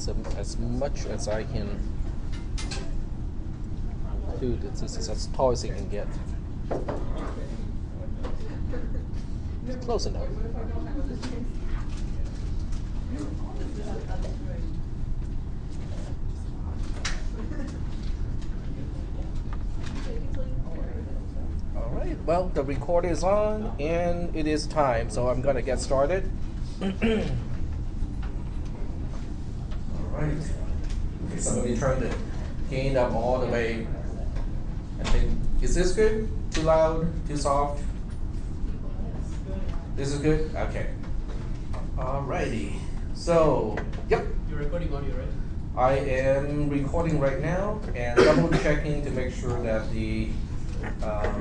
as much as I can do. This is as tall as it can get. It's close enough. All right, well, the recorder is on and it is time, so I'm going to get started. All right. Okay, somebody turn the gain up all the way. I think, is this good? Too loud? Too soft? This is good? Okay. Alrighty. So, yep. You're recording audio, right? I am recording right now and double checking to make sure that the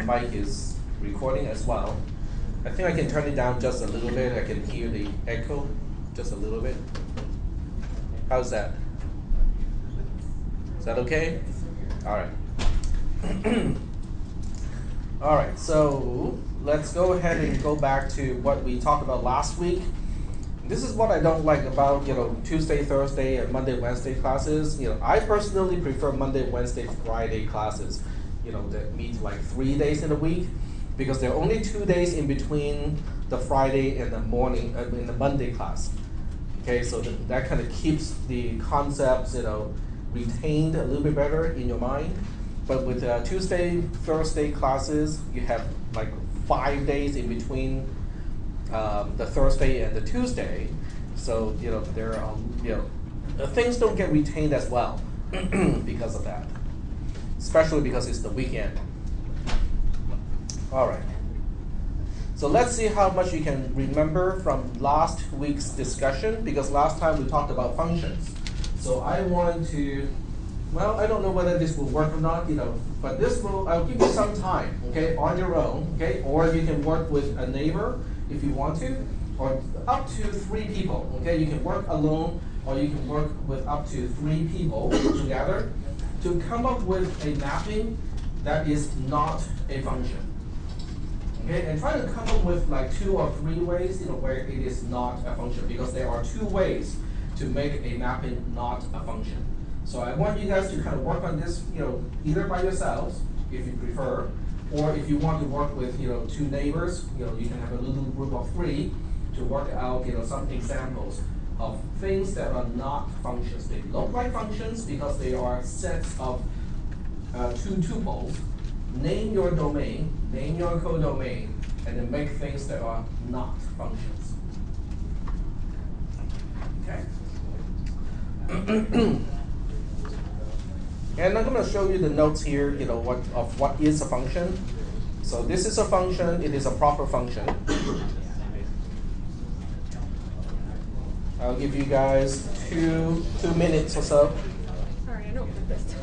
mic is recording as well. I think I can turn it down just a little bit. I can hear the echo just a little bit. How's that? Is that okay? All right. All right, so let's go ahead and go back to what we talked about last week. This is what I don't like about, Tuesday, Thursday, and Monday, Wednesday classes. I personally prefer Monday, Wednesday, Friday classes, that meet like 3 days in a week, because there are only 2 days in between the Friday and the morning, in the Monday class. Okay, so that kind of keeps the concepts, retained a little bit better in your mind. But with Tuesday, Thursday classes, you have like 5 days in between the Thursday and the Tuesday. So, there are, things don't get retained as well because of that, especially because it's the weekend. All right. So let's see how much you can remember from last week's discussion, because last time we talked about functions. So I want to, well, I don't know whether this will work or not, but I'll give you some time, okay, on your own, okay, or you can work with a neighbor if you want to, or up to 3 people, okay, you can work alone, or you can work with up to 3 people together to come up with a mapping that is not a function. Okay, and try to come up with like 2 or 3 ways, where it is not a function, because there are 2 ways to make a mapping not a function. So I want you guys to kind of work on this, either by yourselves, if you prefer, or if you want to work with, 2 neighbors, you can have a little group of 3 to work out, some examples of things that are not functions. They look like functions because they are sets of 2 tuples. Name your domain, name your codomain, and then make things that are not functions. Okay. And I'm going to show you the notes here, what is a function. So this is a function, it is a proper function. I'll give you guys two minutes or so. Sorry, I don't put this down.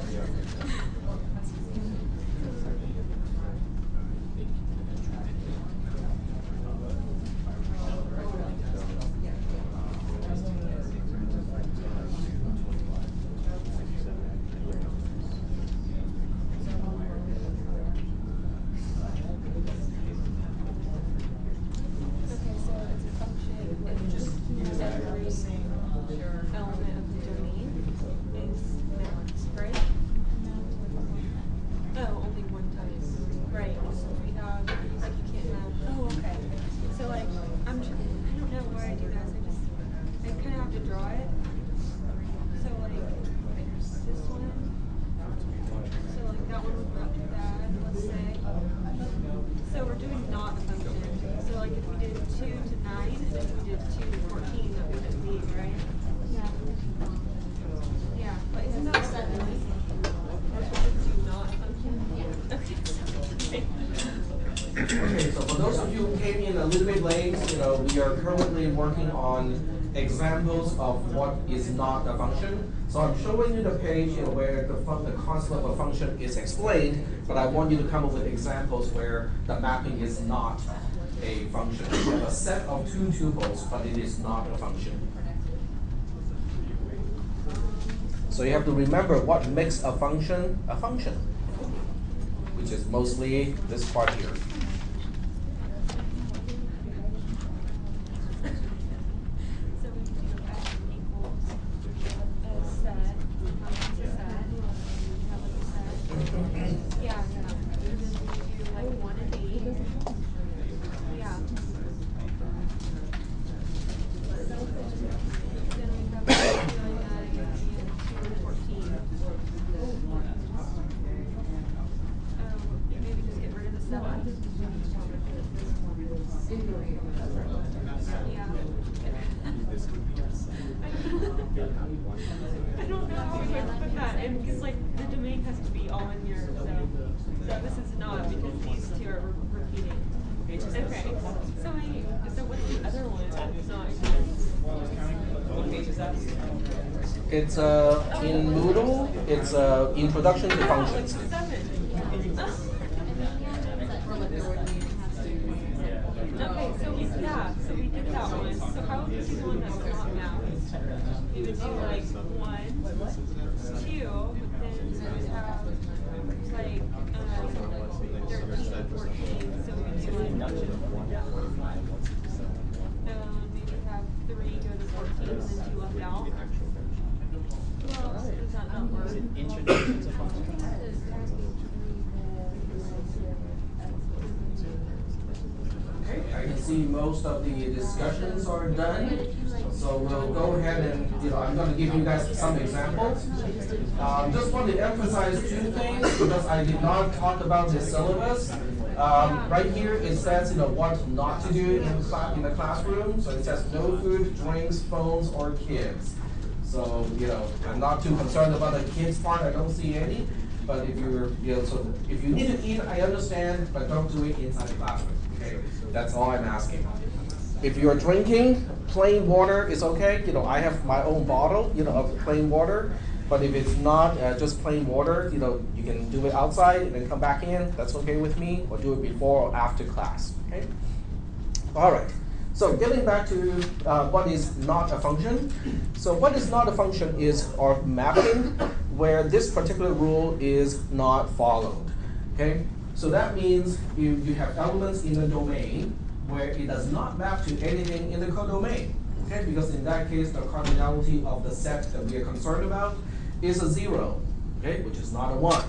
Okay, so for those of you who came in a little bit late, we are currently working on examples of what is not a function. So I'm showing you the page where the concept of a function is explained, but I want you to come up with examples where the mapping is not a function. You have a set of 2 tuples, but it is not a function. So you have to remember what makes a function, which is mostly this part here. I don't know how we would put that, and because like the domain has to be all in here, so this is not because these two are repeating. Okay, so what's the other one that's not exists? What page is that? It's in Moodle. It's Introduction to Functions. Like 7. Okay, so we did that one. So how would we do the one that's not mapped? We would do like 1, 2, but then we would have like 13 and 14. So we would do like we would have 3 go to 14 and then 2 left out. Well, does that not work? Introduction to functions. Okay, I can see most of the discussions are done. So we'll go ahead and, I'm going to give you guys some examples. Just want to emphasize 2 things because I did not talk about the syllabus. Right here it says, what not to do in the classroom. So it says no food, drinks, phones, or kids. So, I'm not too concerned about the kids part. I don't see any. But if you're, so if you need to eat, I understand, but don't do it inside the classroom. Okay, that's all I'm asking. If you're drinking, plain water is okay. I have my own bottle, of plain water. But if it's not just plain water, you can do it outside and then come back in. That's okay with me. Or do it before or after class. Okay. All right. So getting back to what is not a function. So what is not a function is our mapping where this particular rule is not followed. Okay? So that means you have elements in the domain where it does not map to anything in the codomain. Okay? Because in that case, the cardinality of the set that we are concerned about is a 0, okay? Which is not a 1.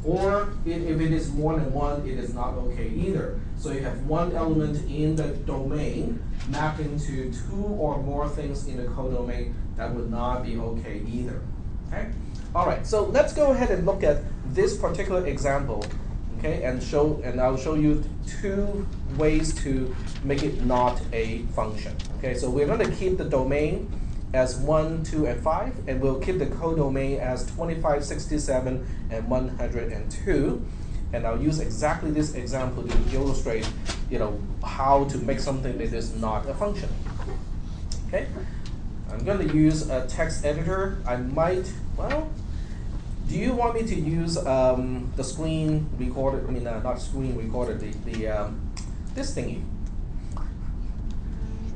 Or if it is more than 1, it is not okay either. So you have one element in the domain mapping to 2 or more things in the codomain, that would not be okay either. Okay? All right, so let's go ahead and look at this particular example, okay, and I'll show you 2 ways to make it not a function. Okay, so we're going to keep the domain as 1, 2, and 5, and we'll keep the codomain as 25, 67, and 102. And I'll use exactly this example to illustrate, how to make something that is not a function. Okay, I'm going to use a text editor. I might, do you want me to use the screen recorder? Not screen recorder, this thingy.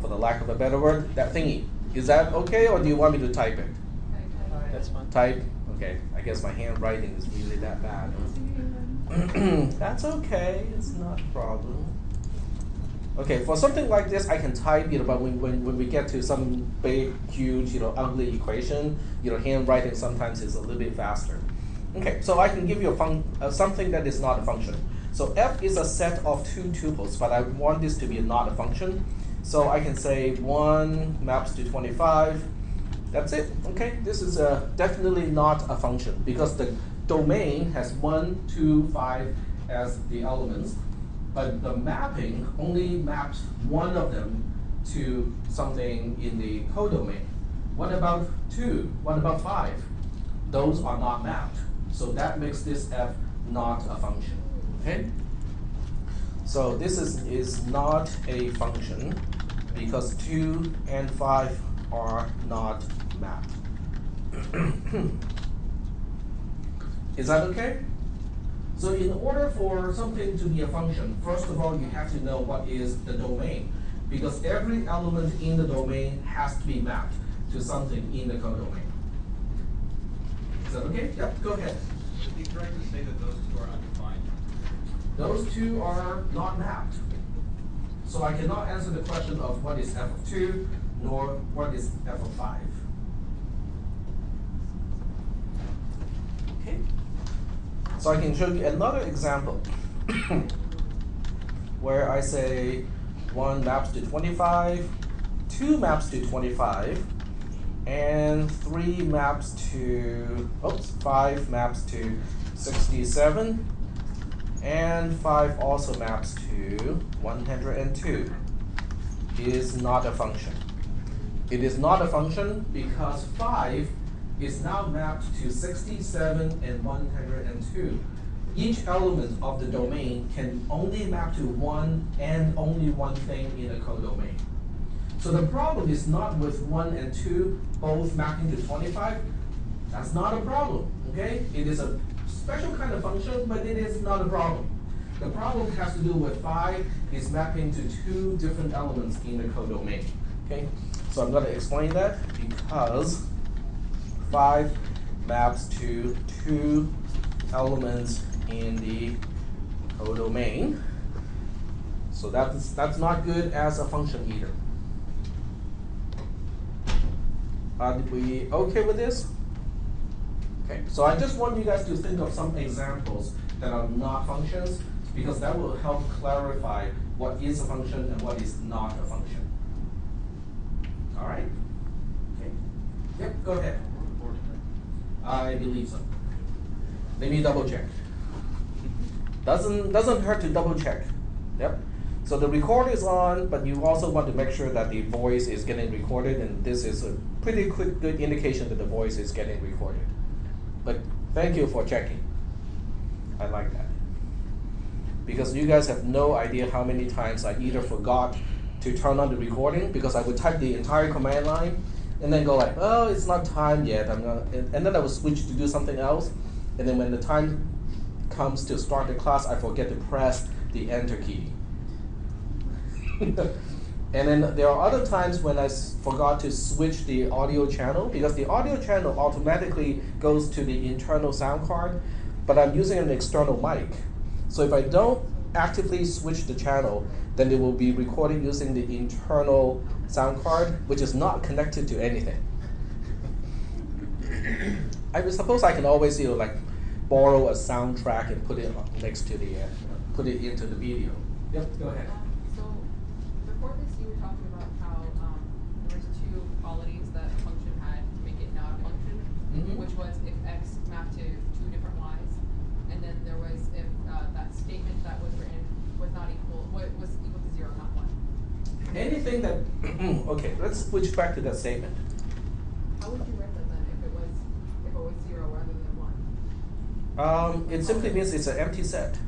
For the lack of a better word, that thingy. Is that okay, or do you want me to type it? That's fine. Type? Okay, I guess my handwriting is really that bad. That's okay, it's not a problem. Okay, for something like this, I can type, but when we get to some big, huge, ugly equation, handwriting sometimes is a little bit faster. Okay, so I can give you something that is not a function. So f is a set of 2 tuples, but I want this to be not a function. So I can say 1 maps to 25. That's it. Okay, this is definitely not a function because the domain has 1, 2, 5 as the elements, but the mapping only maps one of them to something in the codomain. What about 2? What about 5? Those are not mapped. So that makes this f not a function. Okay? So this is not a function because 2 and 5 are not mapped. Is that okay? So in order for something to be a function, first of all, you have to know what is the domain, because every element in the domain has to be mapped to something in the codomain. Is that okay? Yep, go ahead. Would it be correct to say that those 2 are undefined? Those 2 are not mapped. So I cannot answer the question of what is f of 2, nor what is f of 5. Okay? So I can show you another example where I say 1 maps to 25, 2 maps to 25, and 3 maps to, 5 maps to 67, and 5 also maps to 102 is not a function. It is not a function because 5 is now mapped to 67 and 102. Each element of the domain can only map to one and only one thing in a codomain. So the problem is not with 1 and 2 both mapping to 25. That's not a problem, okay? It is a special kind of function, but it is not a problem. The problem has to do with 5 is mapping to 2 different elements in the codomain, okay? So I'm going to explain that because 5 maps to 2 elements in the codomain. So that's not good as a function either. Are we okay with this? Okay, so I just want you guys to think of some examples that are not functions because that will help clarify what is a function and what is not a function. All right? Okay. Yep, go ahead. I believe so. Let me double check. Doesn't hurt to double check. Yep. So the recorder is on, but you also want to make sure that the voice is getting recorded, and this is a pretty quick, good indication that the voice is getting recorded. But thank you for checking. I like that. Because you guys have no idea how many times I either forgot to turn on the recording because I would type the entire command line and then go like, oh, it's not time yet. And then I would switch to do something else. And then when the time comes to start the class, I forget to press the enter key. And then there are other times when I forgot to switch the audio channel because the audio channel automatically goes to the internal sound card, but I'm using an external mic. So if I don't actively switch the channel, then it will be recording using the internal sound card, which is not connected to anything. I suppose I can always, like borrow a soundtrack and put it next to the, put it into the video. Yep, go ahead. So before this, you were talking about how there was 2 qualities that a function had to make it not a function, which was if x mapped to 2 different y's, and then there was if that statement that was written was not equal, was equal to 0, not 1. Anything that, okay, let's switch back to that statement. How would you write that then if it was 0 rather than 1? It simply means it's an empty set.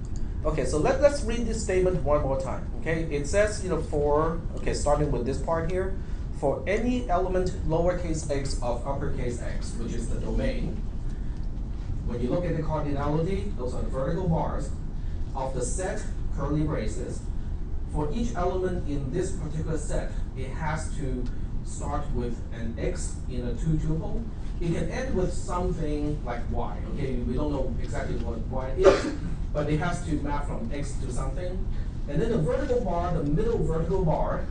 Okay, so let's read this statement one more time. Okay, it says, starting with this part here, for any element lowercase x of uppercase x, which is the domain, when you look at the cardinality, those are the vertical bars, of the set, curly braces, for each element in this particular set, it has to start with an x in a 2-tuple. It can end with something like y, okay? We don't know exactly what y is, but it has to map from x to something. And then the vertical bar, the middle vertical bar,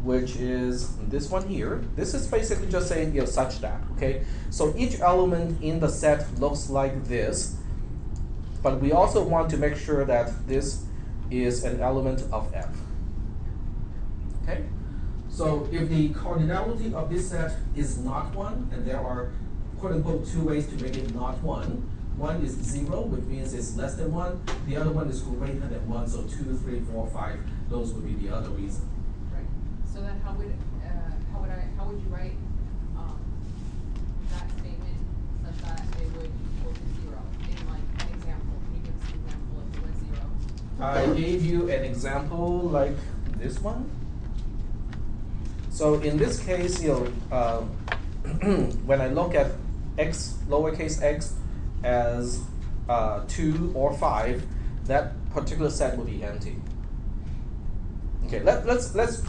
which is this one here, this is basically just saying, such that, okay? So each element in the set looks like this, but we also want to make sure that this is an element of F, okay? So if the cardinality of this set is not 1, and there are quote-unquote 2 ways to make it not 1. One is 0, which means it's less than 1. The other one is greater than 1, so 2, 3, 4, 5. Those would be the other reason. Right. So then how would you write that statement such that it would equal to 0 in like an example? Can you give us an example if it was 0? I gave you an example like this one. So in this case, when I look at x, lowercase x, as 2 or 5, that particular set will be empty. Okay, let's just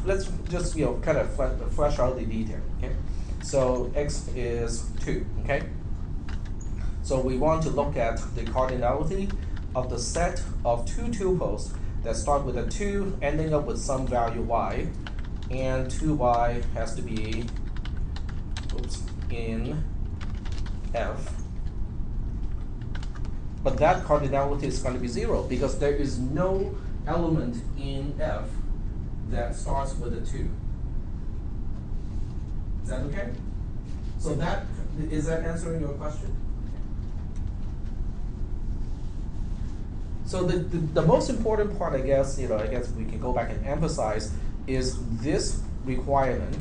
kind of flesh out the detail. Okay, so x is 2. Okay, so we want to look at the cardinality of the set of 2 tuples that start with a 2, ending up with some value y, and 2y has to be in F. But that cardinality is going to be 0 because there is no element in F that starts with a 2. Is that okay? So is that answering your question? So the most important part, I guess we can go back and emphasize is this requirement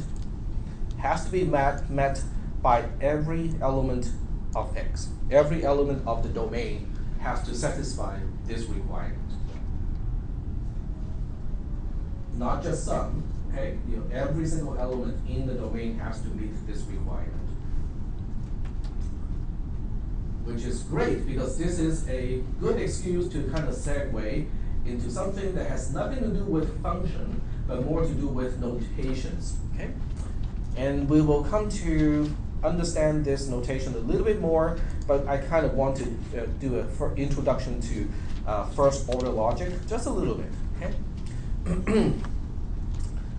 has to be met by every element of X. Every element of the domain has to satisfy this requirement. Not just some, okay? Every single element in the domain has to meet this requirement. Which is great because this is a good excuse to kind of segue into something that has nothing to do with function, but more to do with notations, okay? And we will come to understand this notation a little bit more, but I kind of want to do an introduction to first order logic, just a little bit, okay?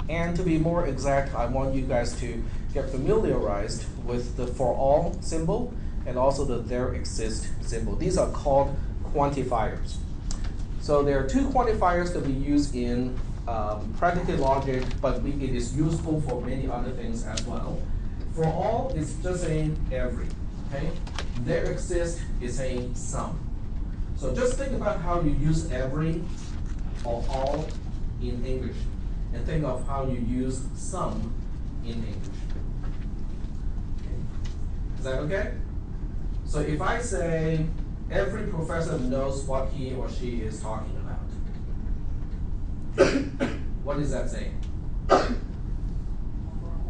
And to be more exact, I want you guys to get familiarized with the for all symbol and also the there exist symbol. These are called quantifiers. So there are two quantifiers that we use in predicate logic, but it is useful for many other things as well. For all is just saying every, okay? There exist is saying some. So just think about how you use every or all in English, and think of how you use some in English. Okay. Is that okay? So if I say every professor knows what he or she is talking about, what is that saying?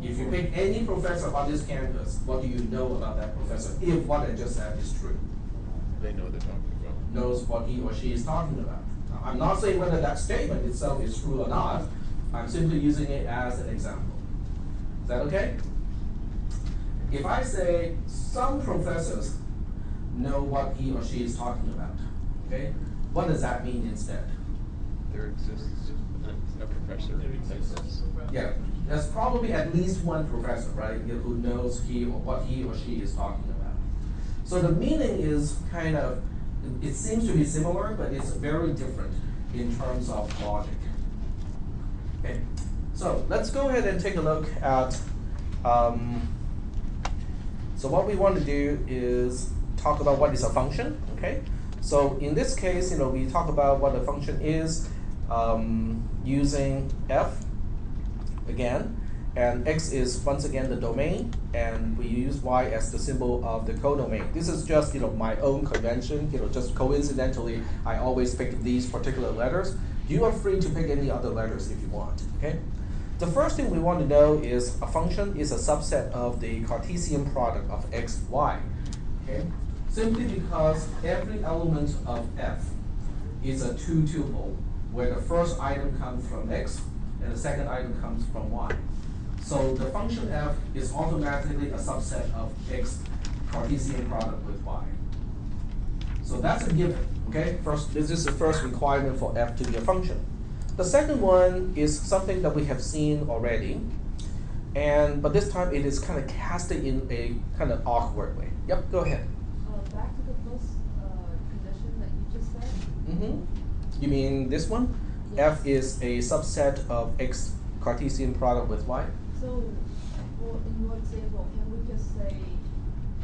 If you pick any professor on this campus, what do you know about that professor if what I just said is true? They know what they're talking about. Knows what he or she is talking about. Now, I'm not saying whether that statement itself is true or not. I'm simply using it as an example. Is that okay? If I say some professors know what he or she is talking about, okay, what does that mean instead? There exists a professor who exists. Yeah, there's probably at least one professor, right, who knows what he or she is talking about. So the meaning is kind of, it seems to be similar, but it's very different in terms of logic. Okay, so let's go ahead and take a look at, so what we want to do is talk about what is a function, okay? So in this case, we talk about what a function is using f again, and x is once again the domain, and we use y as the symbol of the codomain. This is just my own convention, just coincidentally, I always pick these particular letters. You are free to pick any other letters if you want, okay? The first thing we want to know is a function is a subset of the Cartesian product of x, y, okay? Simply because every element of f is a two-tuple where the first item comes from x and the second item comes from y. So the function f is automatically a subset of x Cartesian product with y. So that's a given, okay? This is the first requirement for f to be a function. The second one is something that we have seen already, but this time it is kind of casted in a kind of awkward way. Yep, go ahead. Back to the first condition that you just said. Mm-hmm. You mean this one? Yes. F is a subset of x Cartesian product with y? So, well, in your example, can we just say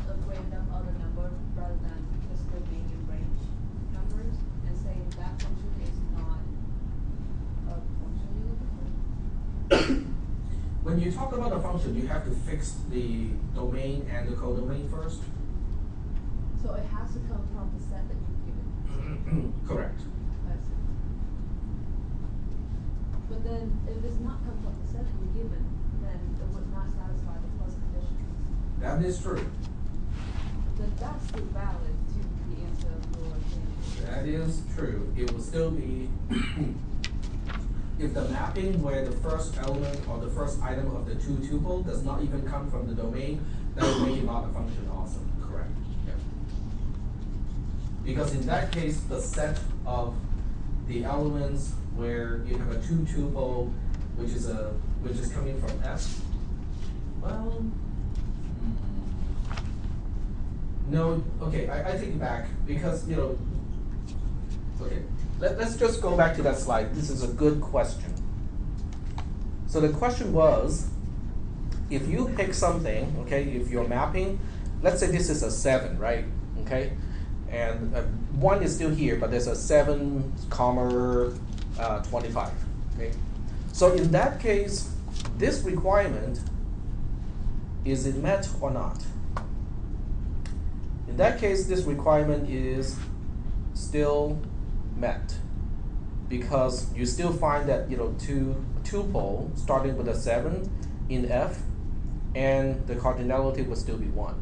a random other number rather than just there being in range numbers and say that function is not a function you're looking for? When you talk about a function, you have to fix the domain and the codomain first? So it has to come from the set that you've given. Correct. I see. But then if it's not come from the set that you're given, then it would not satisfy the plus condition. That is true. Then that's still valid to the answer of your example. That is true. It will still be, if the mapping where the first element or the first item of the two-tuple does not even come from the domain, that will make it not a function also. Correct. Yeah. Because in that case, the set of the elements where you have a two-tuple, which is coming from S, well, no, okay, I take it back, because, okay, let's just go back to that slide. This is a good question. So the question was, if you pick something, okay, if you're mapping, let's say this is a 7, right, okay, and 1 is still here, but there's a 7, comma 25. Okay? So in that case, this requirement, is it met or not? In that case, this requirement is still met, because you still find that tuple starting with a 7 in F, and the cardinality will still be 1.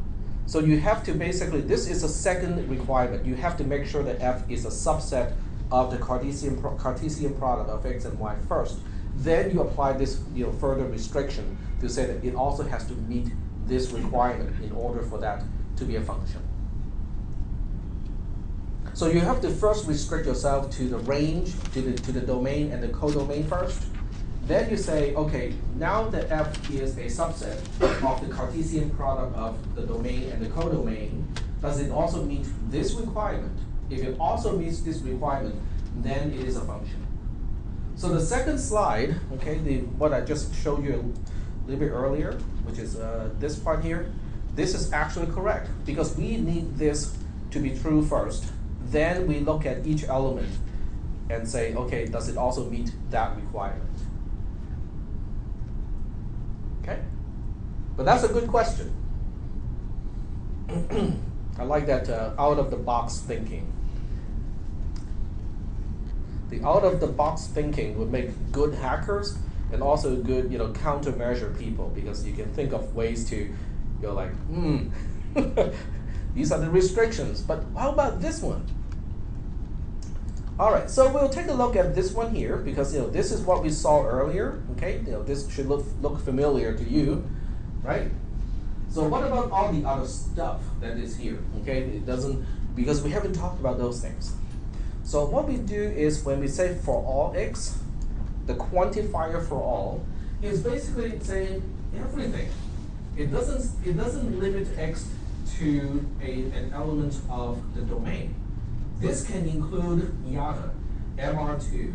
So you have to basically, this is a second requirement. You have to make sure that F is a subset of the Cartesian product of x and y first. Then you apply this further restriction to say that it also has to meet this requirement in order for that to be a function. So you have to first restrict yourself to the range, to the domain and the codomain first. Then you say, okay, now that F is a subset of the Cartesian product of the domain and the codomain, does it also meet this requirement? If it also meets this requirement, then it is a function. So the second slide, okay, what I just showed you a little bit earlier, which is this part here, this is actually correct, because we need this to be true first. Then we look at each element and say, okay, does it also meet that requirement? Okay? But that's a good question. I like that out-of-the-box thinking. The out-of-the-box thinking would make good hackers and also good, countermeasure people, because you can think of ways to go like, these are the restrictions, but how about this one? All right, so we'll take a look at this one here, because this is what we saw earlier. Okay, this should look familiar to you, right? So what about all the other stuff that is here? Okay, it doesn't, because we haven't talked about those things. So what we do is when we say for all x, the quantifier for all is basically saying everything. It doesn't limit x to an element of the domain. This can include yada, mr2,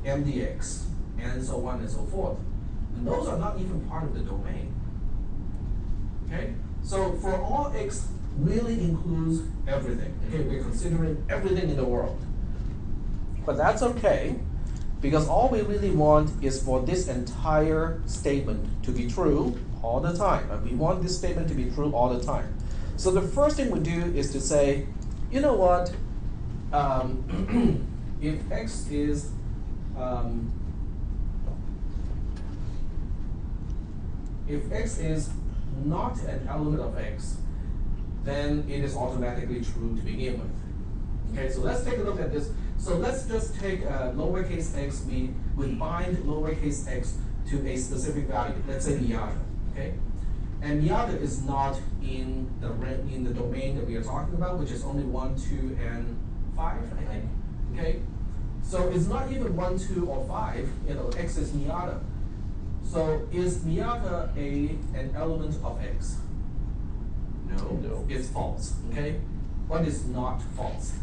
mdx, and so on and so forth. And those are not even part of the domain. Okay? So for all x really includes everything. Okay, we're considering everything in the world. But that's okay, because all we really want is for this entire statement to be true all the time. And we want this statement to be true all the time. So the first thing we do is to say, you know what, if x is not an element of x, then it is automatically true to begin with. Okay, so let's take a look at this. So let's just take lowercase x. We bind lowercase x to a specific value. Let's say yada. Okay, and yada is not in the domain that we are talking about, which is only 1, 2, and 5, I think. Okay, so it's not even 1, 2, or 5. X is yada. So is yada an element of x? No, it's false. Okay, what is not false?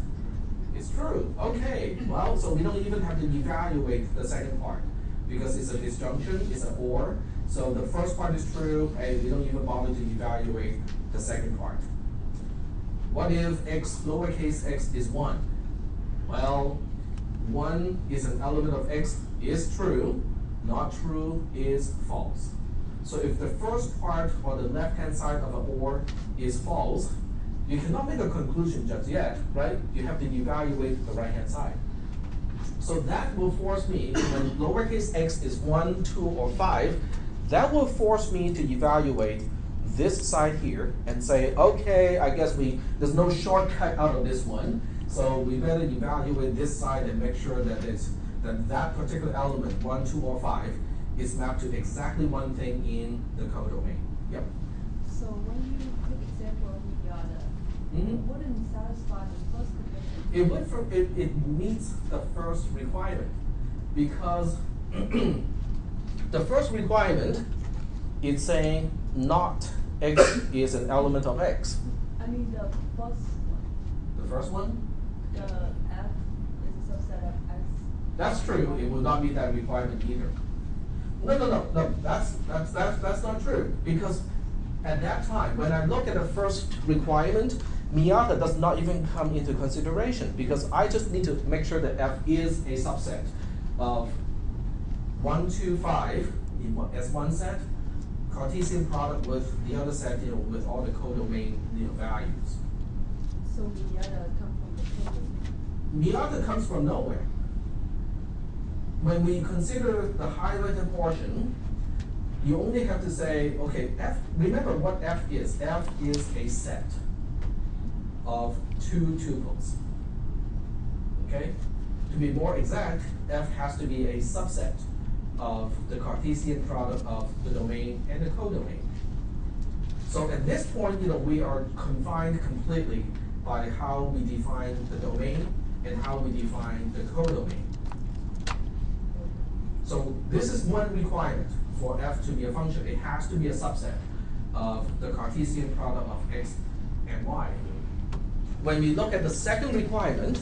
It's true. Okay, well, so we don't even have to evaluate the second part, because it's a disjunction, it's an or. So the first part is true, and we don't even bother to evaluate the second part. What if x, lowercase x, is 1? Well, 1 is an element of x is true, not true is false. So if the first part or the left-hand side of an or is false, you cannot make a conclusion just yet, right? You have to evaluate the right-hand side. So that will force me, when lowercase x is 1, 2, or 5, that will force me to evaluate this side here and say, okay, I guess there's no shortcut out of this one, so we better evaluate this side and make sure that that particular element, 1, 2, or 5, is mapped to exactly one thing in the codomain. Yep. So when you take example of yada, it wouldn't satisfy the first condition. It meets the first requirement, because the first requirement is saying not x is an element of x. I mean the first one. The first one? The f is a subset of x. That's true. It will not meet that requirement either. No. That's not true, because at that time, when I look at the first requirement Miata does not even come into consideration because I just need to make sure that F is a subset of 1, 2, 5 as one set, Cartesian product with the other set, with all the codomain values. So Miata come from the codomain. Miata comes from nowhere. When we consider the highlighted portion, you only have to say, okay, F, remember what F is. F is a set of 2 tuples. Okay? To be more exact, F has to be a subset of the Cartesian product of the domain and the codomain. So at this point, we are confined completely by how we define the domain and how we define the codomain. So this is one requirement for F to be a function. It has to be a subset of the Cartesian product of x and y. When we look at the second requirement,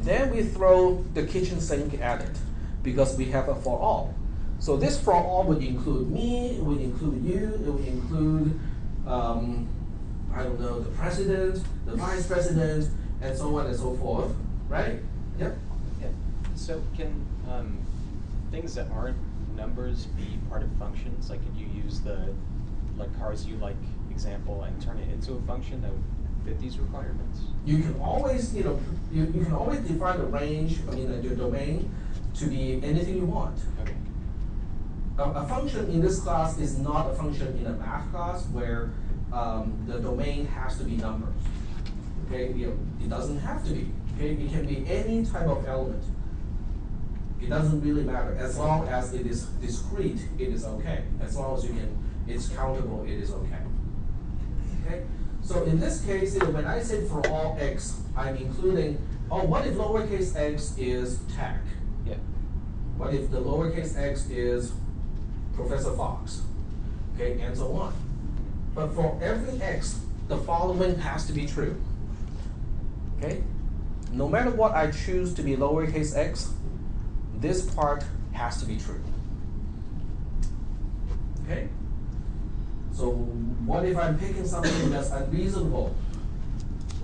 then we throw the kitchen sink at it because we have a for all. So this for all would include me, it would include you, it would include, I don't know, the president, the vice president, and so on and so forth, right? Yep. Yeah. So can things that aren't numbers be part of functions? Like, could you use the cars you like example and turn it into a function that would fit these requirements? You can always, you can always define the range, your domain, to be anything you want. Okay. A function in this class is not a function in a math class where the domain has to be numbers. Okay, it doesn't have to be. Okay, it can be any type of element. It doesn't really matter. As long as it is discrete, it is okay. As long as it's countable, it is okay. Okay. So in this case, when I say for all x, I'm including, what if lowercase x is tech? Yeah. What if the lowercase x is Professor Fox? Okay, and so on. But for every x, the following has to be true. Okay? No matter what I choose to be lowercase x, this part has to be true. Okay? So what if I'm picking something that's unreasonable?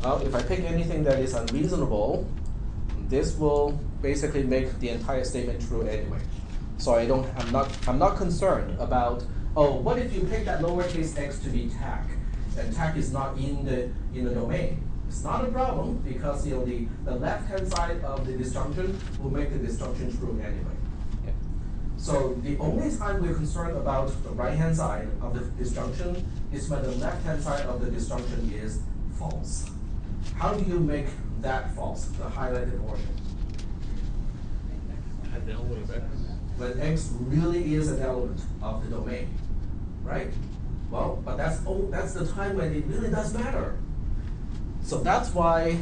Well, if I pick anything that is unreasonable, this will basically make the entire statement true anyway. So I'm not concerned about, what if you pick that lowercase x to be tech, and tech is not in the domain? It's not a problem because the left-hand side of the disjunction will make the disjunction true anyway. Yeah. So the only time we're concerned about the right-hand side of the disjunction is when the left-hand side of the disjunction is false. How do you make that false, the highlighted portion? An element of x. When x really is an element of the domain, right? Well, but that's the time when it really does matter. So that's why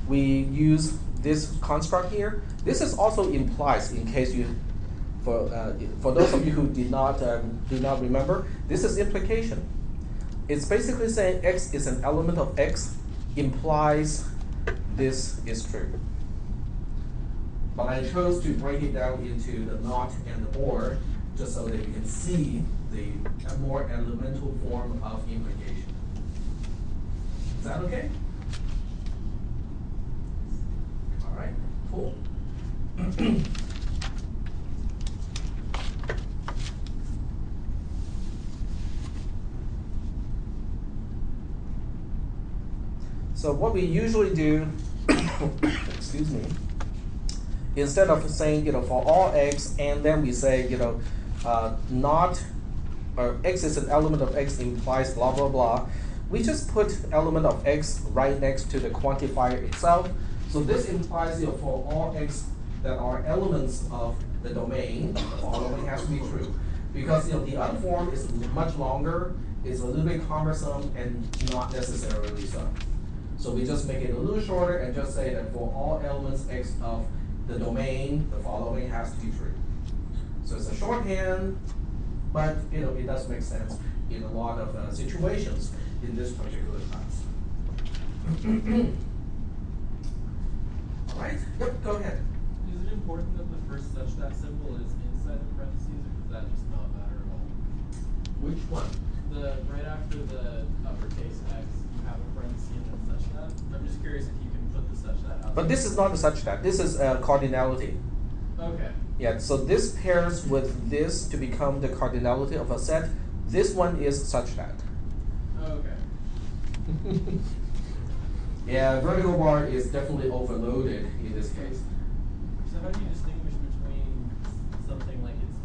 we use this construct here. This is also implies, in case you, for those of you who did not remember, this is implication. It's basically saying x is an element of x implies this is true. But I chose to break it down into the not and the or, just so that you can see the more elemental form of implication. Is that okay? All right, cool. So what we usually do, excuse me, instead of saying, for all x, and then we say, not, or x is an element of x implies blah, blah, blah, we just put element of x right next to the quantifier itself. So this implies, for all x that are elements of the domain, the following has to be true. Because, the other form is much longer, it's a little bit cumbersome, and not necessarily so. So we just make it a little shorter and just say that for all elements x of the domain, the following has to be true. So it's a shorthand, but it does make sense in a lot of situations in this particular class. All right, yep, go ahead. Is it important that the first such that symbol is inside the parentheses, or does that just not matter at all? Which one? The right after the uppercase X, you have a parenthesis and then such that. I'm just curious if you can put the such that out. But this is not a such that. This is cardinality. Okay. Yeah, so this pairs with this to become the cardinality of a set. This one is such that. Okay. Yeah, vertical bar is definitely overloaded in this case. So how do you distinguish between something like it's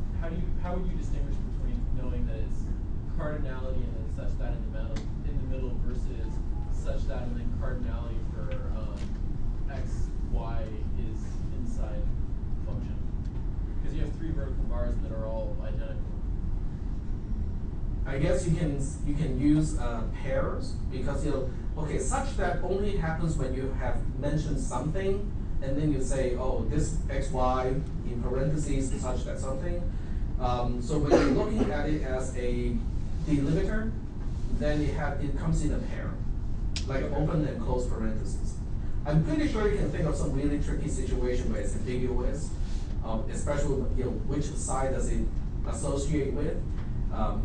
how would you distinguish between knowing that it's cardinality and then such that in the middle versus such that and then cardinality for x, y is inside function? Because you have 3 vertical bars that are all identical. I guess you can use pairs because okay, such that only happens when you have mentioned something and then you say, oh, this x, y in parentheses such that something. So when you're looking at it as a delimiter, then it comes in a pair, like open and close parentheses. I'm pretty sure you can think of some really tricky situation where it's ambiguous, especially which side does it associate with.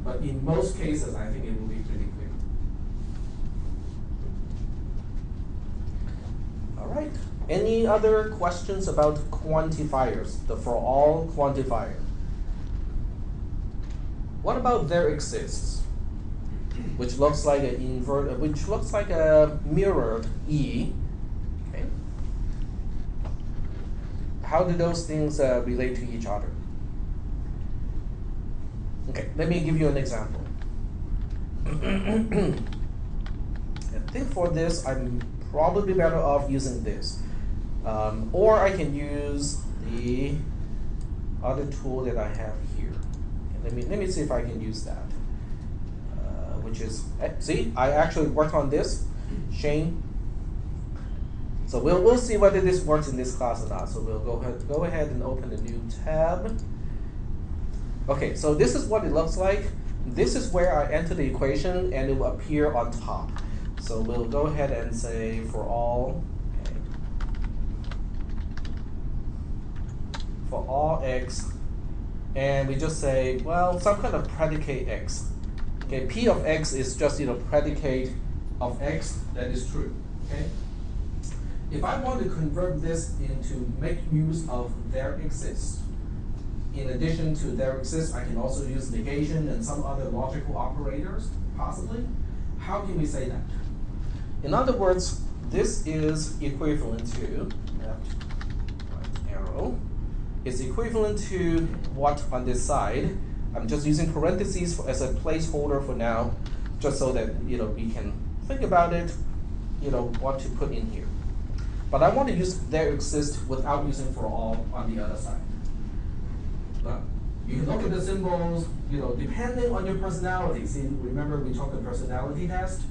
But in most cases, I think it will be pretty clear. All right. Any other questions about quantifiers, the for all quantifier? What about there exists, which looks like a mirrored E? Okay. How do those things relate to each other? Okay, let me give you an example. I think for this, I'm probably better off using this. Or I can use the other tool that I have here. Okay, let me see if I can use that. Which is, see, I actually worked on this, Shane. So we'll see whether this works in this class or not. So we'll go ahead and open a new tab. Okay, so this is what it looks like. This is where I enter the equation and it will appear on top. So we'll go ahead and say for all, okay, for all x, and we just say, well, some kind of predicate x. Okay, P of x is just predicate of x that is true. Okay. If I want to convert this into make use of there exists, in addition to there exists, I can also use negation and some other logical operators, possibly. How can we say that? In other words, this is equivalent to, left, right arrow, is equivalent to what on this side. I'm just using parentheses as a placeholder for now, just so that we can think about it, what to put in here. But I want to use there exists without using for all on the other side. You can look at the symbols, depending on your personality. See, remember we talked about personality test.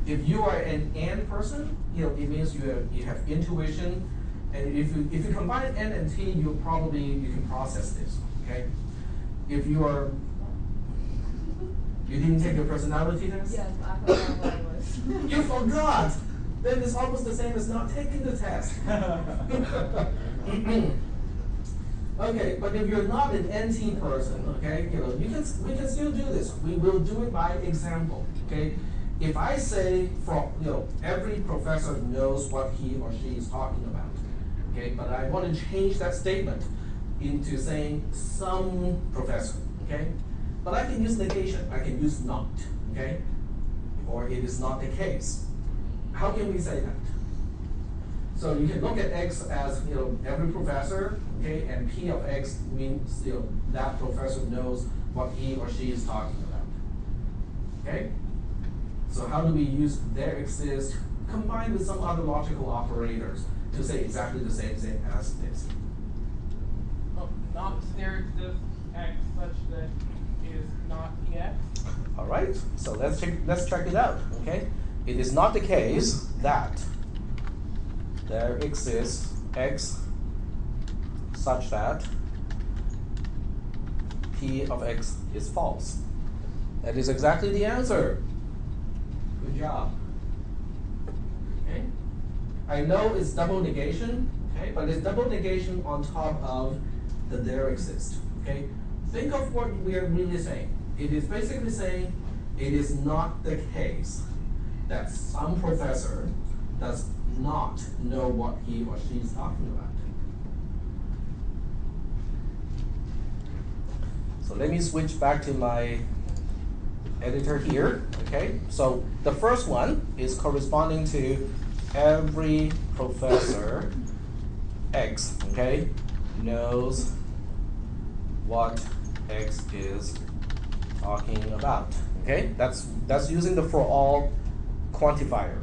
If you are an and person, it means you have intuition, and if you combine N and T, you can process this. Okay. If you didn't take your personality test? Yes, I forgot what it was. You forgot. Then it's almost the same as not taking the test. Okay, but if you're not an NT person, okay, we can still do this. We will do it by example, okay? If I say, every professor knows what he or she is talking about, okay, but I want to change that statement into saying some professor, okay? But I can use negation. I can use not, okay? Or it is not the case. How can we say that? So you can look at X as every professor, okay, and P of X means that professor knows what he or she is talking about. Okay? So how do we use there exists combined with some other logical operators to say exactly the same thing as this? Oh, not there exists X such that is not EX. All right. So let's check it out. Okay? It is not the case that there exists X such that P of X is false. That is exactly the answer. Good job. Okay. I know it's double negation, okay, but it's double negation on top of the there exists. Okay. Think of what we are really saying. It is basically saying it is not the case that some professor does not know what he or she is talking about. So let me switch back to my editor here, okay? So the first one is corresponding to every professor X, okay, knows what X is talking about, okay? That's using the for all quantifier.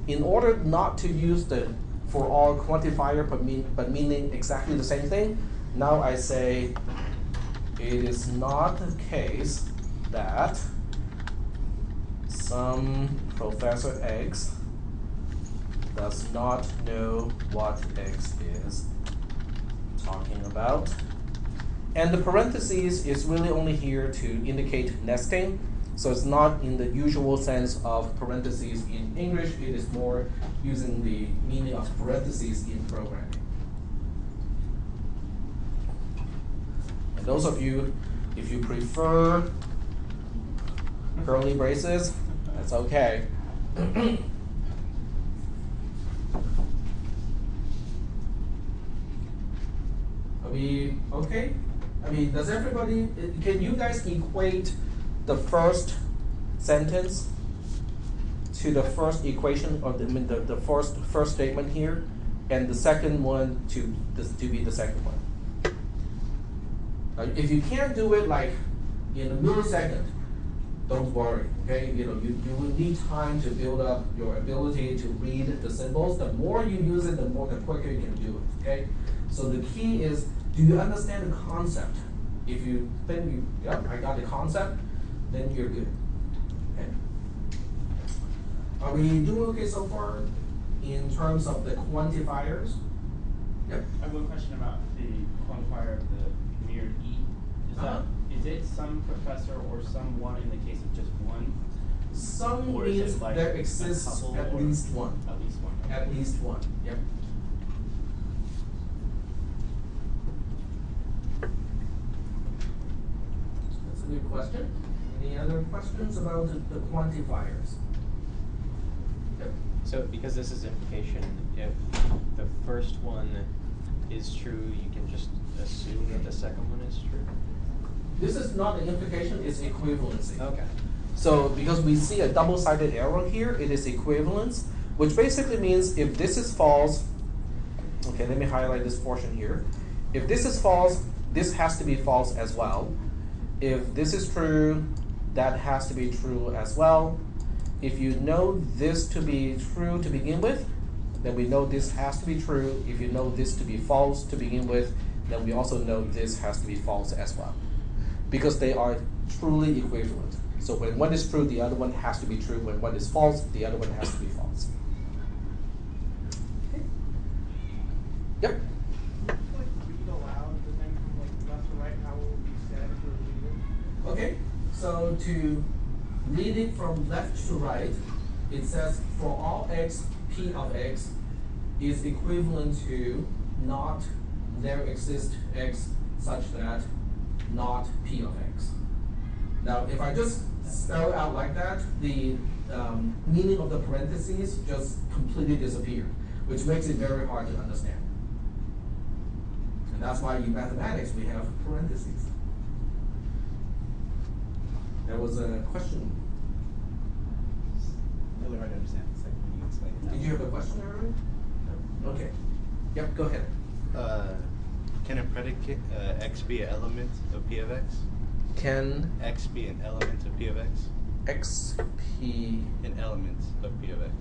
In order not to use the for all quantifier but meaning exactly the same thing, now I say it is not the case that some Professor X does not know what X is talking about. And the parentheses is really only here to indicate nesting. So it's not in the usual sense of parentheses in English. It is more using the meaning of parentheses in programming. And those of you, if you prefer curly braces, that's okay. Are we okay? I mean, does everybody, can you guys equate the first sentence to the first equation, or the first statement here, and the second one to be the second one? If you can't do it like in a millisecond, don't worry, okay? You will need time to build up your ability to read the symbols. The more you use it, the quicker you can do it, okay? So the key is, do you understand the concept? If you think I got the concept, then you're good, okay? Are we doing okay so far in terms of the quantifiers? Yep. I have one question about the quantifier of the mirrored E. Is it some professor or someone in the case of just one? Some Or is means it like there a exists couple at or least one. At least one. Okay. At least one, yep. That's a good question. Any other questions about the quantifiers? Yep. So because this is implication, if the first one is true, you can just assume that the second one is true? This is not an implication, it's equivalency. Okay. So because we see a double-sided arrow here, it is equivalence, which basically means if this is false, okay, let me highlight this portion here. If this is false, this has to be false as well. If this is true, that has to be true as well. If you know this to be true to begin with, then we know this has to be true. If you know this to be false to begin with, then we also know this has to be false as well. Because they are truly equivalent. So when one is true, the other one has to be true. When one is false, the other one has to be false. Okay. Yep. Read aloud, and then from like left to right, how will it be said for a reader? Okay, so to read it from left to right, it says for all x, p of x is equivalent to not there exists x such that not p of x. Now, if I just spell it out like that, the meaning of the parentheses just completely disappear, which makes it very hard to understand. And that's why in mathematics we have parentheses. There was a question. Really hard to understand. It's like when you explain it. Did you have a question, Aaron? No? Okay. Yep, go ahead. Can a predicate x be an element of p of x? Can X be an element of p of x? x, p... An element of p of x.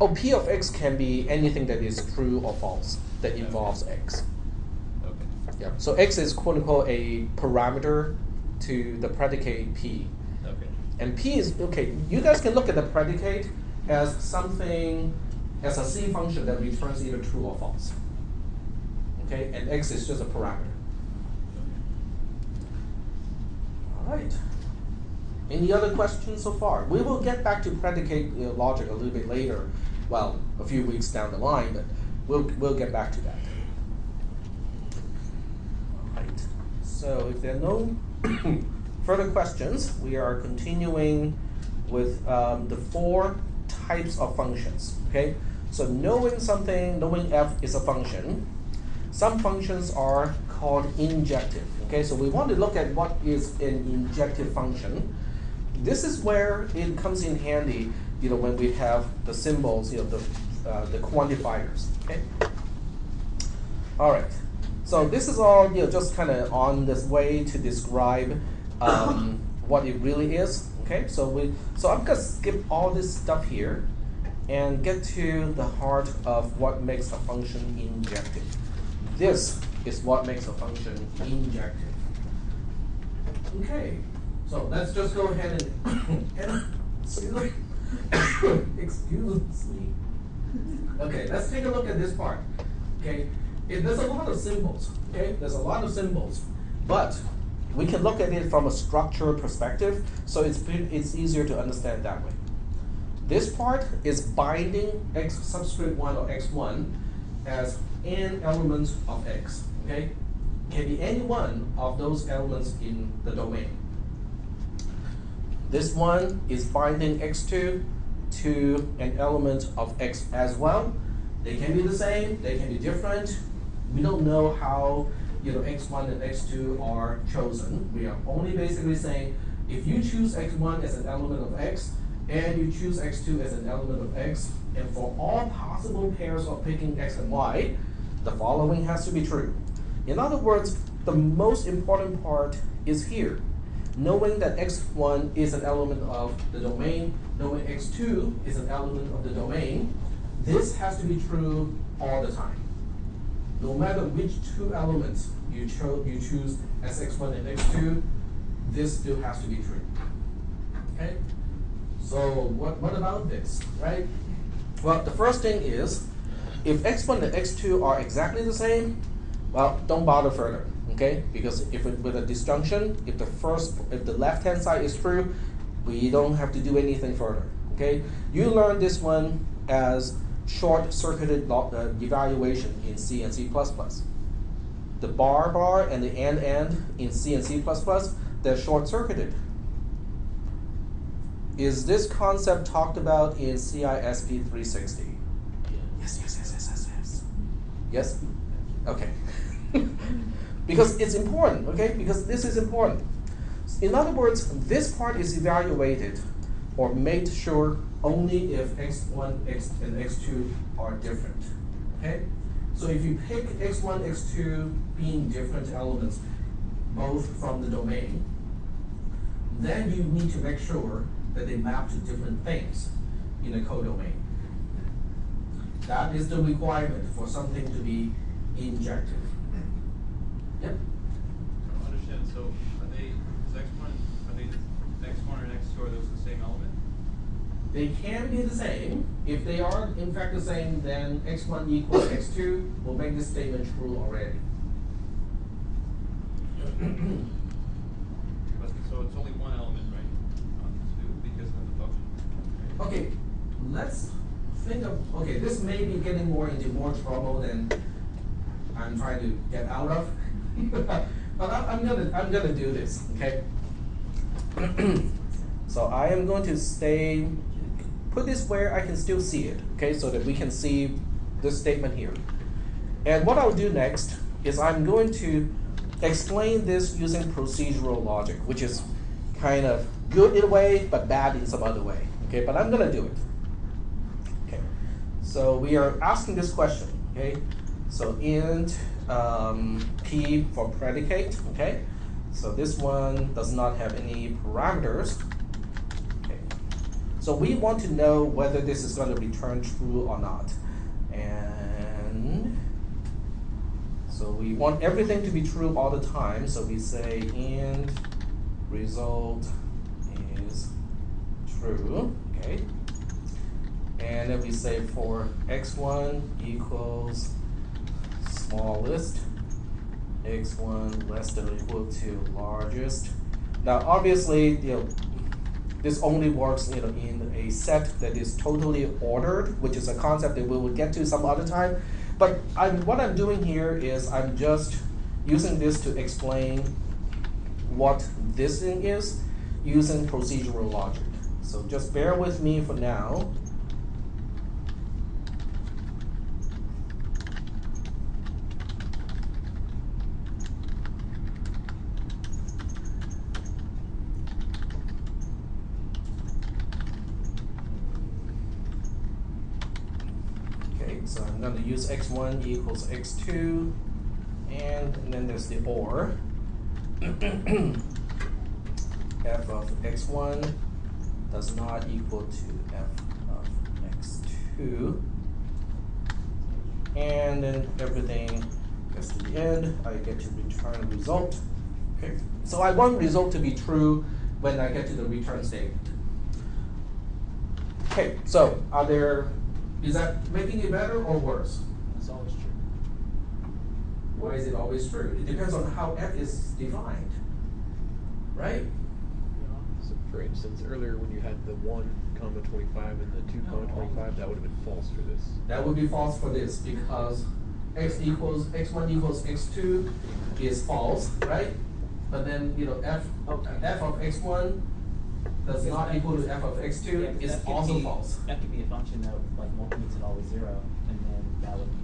Oh, p of x can be anything that is true or false that involves x. Okay. Yeah. So x is quote unquote a parameter to the predicate p. Okay. And p is, okay, you guys can look at the predicate as something, as a C function that returns either true or false. Okay, and x is just a parameter. All right. Any other questions so far? We will get back to predicate logic a little bit later, well, a few weeks down the line, but we'll get back to that. All right. So if there are no further questions, we are continuing with the 4 types of functions. Okay, so knowing f is a function. Some functions are called injective. Okay, so we want to look at what is an injective function. This is where it comes in handy, when we have the symbols, the quantifiers. Okay. All right. So this is all, just kind of on this way to describe what it really is. Okay. So I'm gonna skip all this stuff here and get to the heart of what makes a function injective. This is what makes a function injective. Okay. So let's just go ahead and excuse me. Okay, let's take a look at this part. Okay, there's a lot of symbols. Okay, there's a lot of symbols, but we can look at it from a structural perspective, so it's easier to understand that way. This part is binding x subscript 1 or x1 as n elements of x. Okay, can be any one of those elements in the domain. This one is binding x2 to an element of x as well. They can be the same, they can be different. We don't know how x1 and x2 are chosen. We are only basically saying if you choose x1 as an element of x and you choose x2 as an element of x, and for all possible pairs of picking x and y, the following has to be true. In other words, the most important part is here. Knowing that x1 is an element of the domain, knowing x2 is an element of the domain, this has to be true all the time. No matter which 2 elements you choose as x1 and x2, this still has to be true. Okay? So what about this, right? Well, the first thing is, if x1 and x2 are exactly the same, well, don't bother further. Okay, because with a disjunction, if the left-hand side is true, we don't have to do anything further. Okay, you learn this one as short-circuited evaluation in C and C++. The bar and the and in C and C++, they're short-circuited. Is this concept talked about in CISP 360? Yes. Yes? Okay. Because it's important, okay? Because this is important. In other words, this part is evaluated or made sure only if x1 and x2 are different, okay? So if you pick x1, x2 being different elements, both from the domain, then you need to make sure that they map to different things in a codomain. That is the requirement for something to be injective. Yep. I don't understand. So are they x1 and x2, are those the same element? They can be the same. If they are in fact the same, then x1 equals x2 will make this statement true already. So it's only one element, right? Not 2 because of the function. Right? Okay, let's think of, okay, this may be getting into more trouble than I'm trying to get out of. But I'm gonna do this, okay? So I am going to put this where I can still see it, okay, so that we can see this statement here. And what I'll do next is I'm going to explain this using procedural logic, which is kind of good in a way, but bad in some other way, okay? But I'm gonna do it. Okay, so we are asking this question, okay? So int p for predicate, okay? So this one does not have any parameters. Okay. So we want to know whether this is going to return true or not. And so we want everything to be true all the time. So we say int result is true, okay? And then we say for x1 equals smallest, x1 less than or equal to largest. Now, obviously, this only works, in a set that is totally ordered, which is a concept that we will get to some other time. But what I'm doing here is I'm just using this to explain what this thing is using procedural logic. So just bear with me for now. Okay, so I'm going to use x1 equals x2, and then there's the OR. F of x1 does not equal to f of x2. And then everything gets to the end, I get to return a result. Okay, so I want result to be true when I get to the return statement. Okay, so is that making it better or worse? It's always true. Why is it always true? It depends on how f is defined, right? So for instance, earlier when you had the 1,25 and the 2,25, that would have been false for this. That would be false for this because x1 equals x2 is false, right? But then f of x1 does not equal to f of x2 is also false. That could be a function that like multiplies it always 0, and then that would be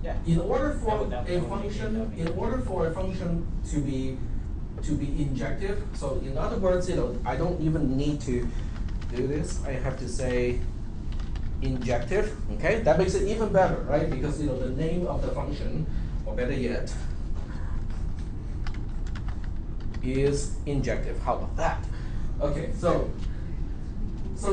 yeah. In order for That would a make function, it- in order for a function to be injective, so in other words, I don't even need to do this. I have to say injective. Okay, that makes it even better, right? Because the name of the function, or better yet, is injective. How about that? Okay, so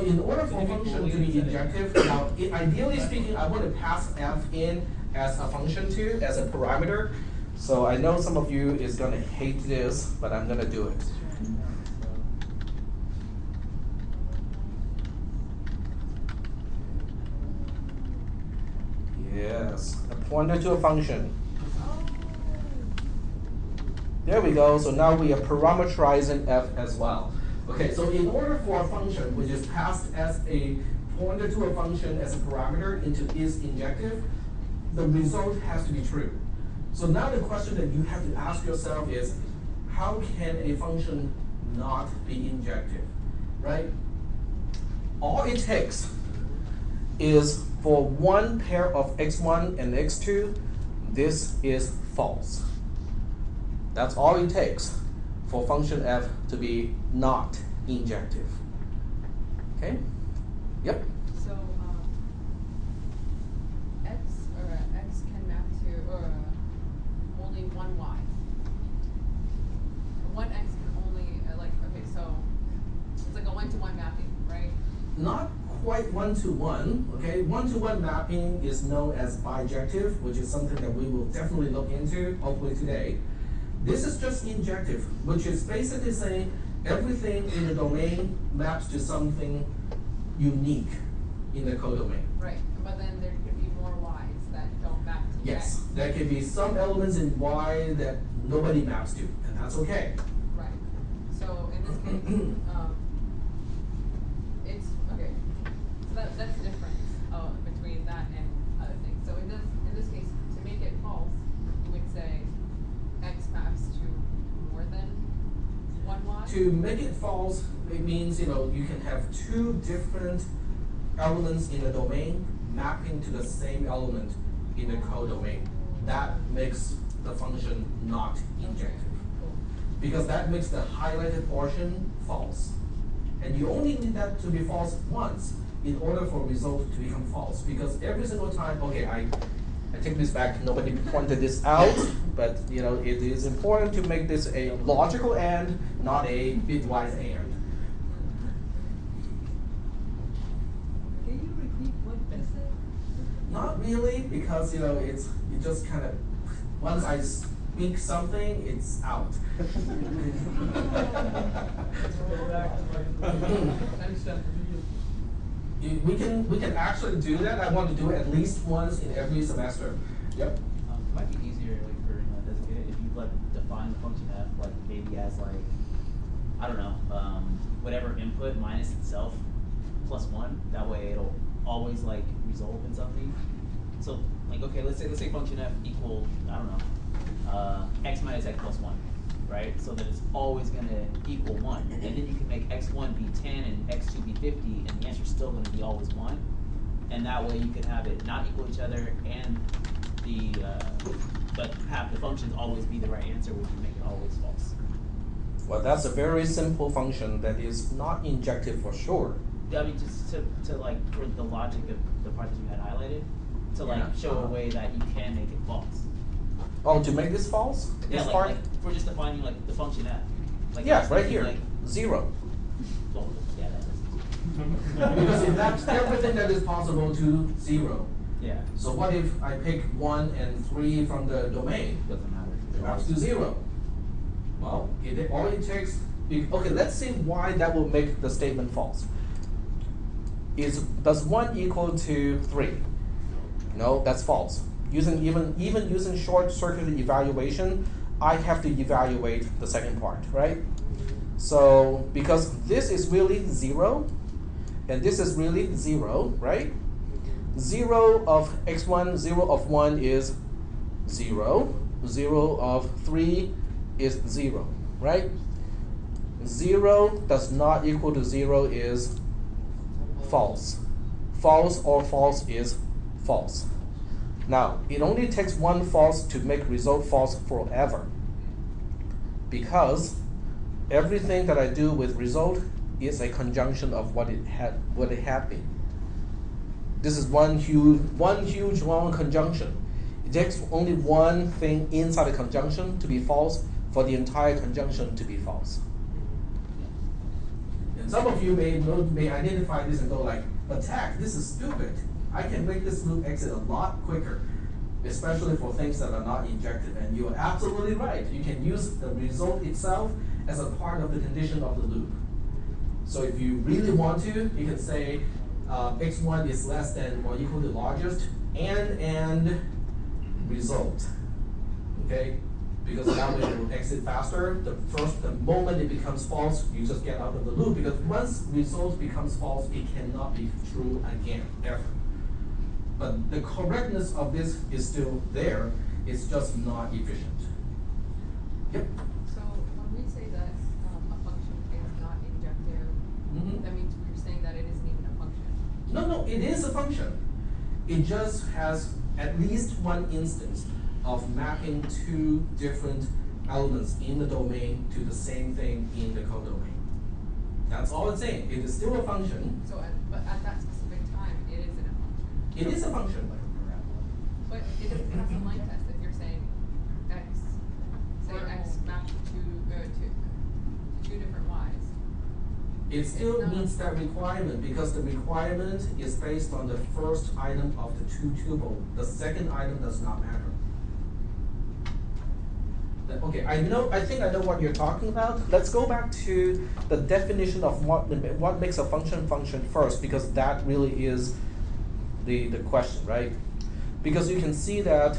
in order for a function to be injective, now ideally speaking, I want to pass f in as a function too, as a parameter. So I know some of you is gonna hate this, but I'm gonna do it. Yes, a pointer to a function. There we go, so now we are parameterizing f as well. Okay, so in order for a function which is passed as a pointer to a function as a parameter into is injective, the result has to be true. So now the question that you have to ask yourself is, how can a function not be injective, right? All it takes is for one pair of x1 and x2, this is false. That's all it takes for function f to be not injective. Okay? Yep. So x can map to only one y. One x can only so it's like a 1-to-1 mapping, right? Not quite one-to-one, okay? One-to-one mapping is known as bijective, which is something that we will definitely look into, hopefully today. This is just injective, which is basically saying everything in the domain maps to something unique in the codomain. Right, but then there could be more y's that don't map to Yes, x. there can be some elements in Y that nobody maps to, and that's okay. Right. So in this case, it's okay. So that's the difference between that and other things. So in this case, to make it false, you would say x maps to more than one y. To make it false, it means you can have two different elements in the domain mapping to the same element in the codomain. That makes the function not injective. Because that makes the highlighted portion false. And you only need that to be false once in order for a result to become false. Because every single time, okay, I take this back, nobody pointed this out, but it is important to make this a logical AND, not a bitwise AND. Can you repeat what you said? Not really, because it just kind of, once I speak something, it's out. We can actually do that. I want to do it at least once in every semester. Yep. It might be easier for designated if you define the function f maybe as I don't know, whatever input minus itself plus 1. That way it'll always result in something. So okay, let's say function f equal I don't know x minus x plus 1. right? So that it's always gonna equal 1. And then you can make x1 be 10 and x2 be 50, and the answer's still gonna be always 1. And that way you can have it not equal each other and but have the functions always be the right answer, which would make it always false. Well, that's a very simple function that is not injective for sure. I mean, just to like, for the logic of the part that you had highlighted, to like Yeah. show a way that you can make it false. Oh, to make this false? Yeah, This like, part? like we're just defining like the function f. Like Yeah, it's right thinking, here, Like, 0. well, yeah, that is. Because it maps everything that is possible to 0. Yeah. So what if I pick 1 and 3 from the domain? Doesn't matter. It maps to 0. Well, all it takes, okay, let's see why that will make the statement false. Does 1 equal to 3? No, that's false. Even using short circuit evaluation, I have to evaluate the second part, right? So because this is really 0, and this is really 0, right? 0 of x1, 0 of 1 is 0. 0 of 3 is 0, right? 0 does not equal to 0 is false. False or false is false. Now, it only takes one false to make result false forever. Because everything that I do with result is a conjunction of what it had been. This is one huge long conjunction. It takes only one thing inside the conjunction to be false for the entire conjunction to be false. And some of you may identify this and go like, attack, this is stupid. I can make this loop exit a lot quicker, especially for things that are not injective. And you're absolutely right. You can use the result itself as a part of the condition of the loop. So if you really want to, you can say x1 is less than or equal to largest and result. Okay? Because that way it will exit faster. The moment it becomes false, you just get out of the loop. Because once result becomes false, it cannot be true again, ever. But the correctness of this is still there. It's just not efficient. Yep. So when we say that a function is not injective, that means we're saying that it isn't even a function. No, it is a function. It just has at least one instance of mapping two different elements in the domain to the same thing in the codomain. That's all it's saying. It is still a function. So, but at that specific time, it isn't a function. It is a function. But it doesn't pass the line test if you're saying x, say x mapped to two different y's. It still meets that requirement because the requirement is based on the first item of the two tuple. The second item does not matter. Okay, I think I know what you're talking about. Let's go back to the definition of what makes a function first, because that really is the question, right? Because you can see that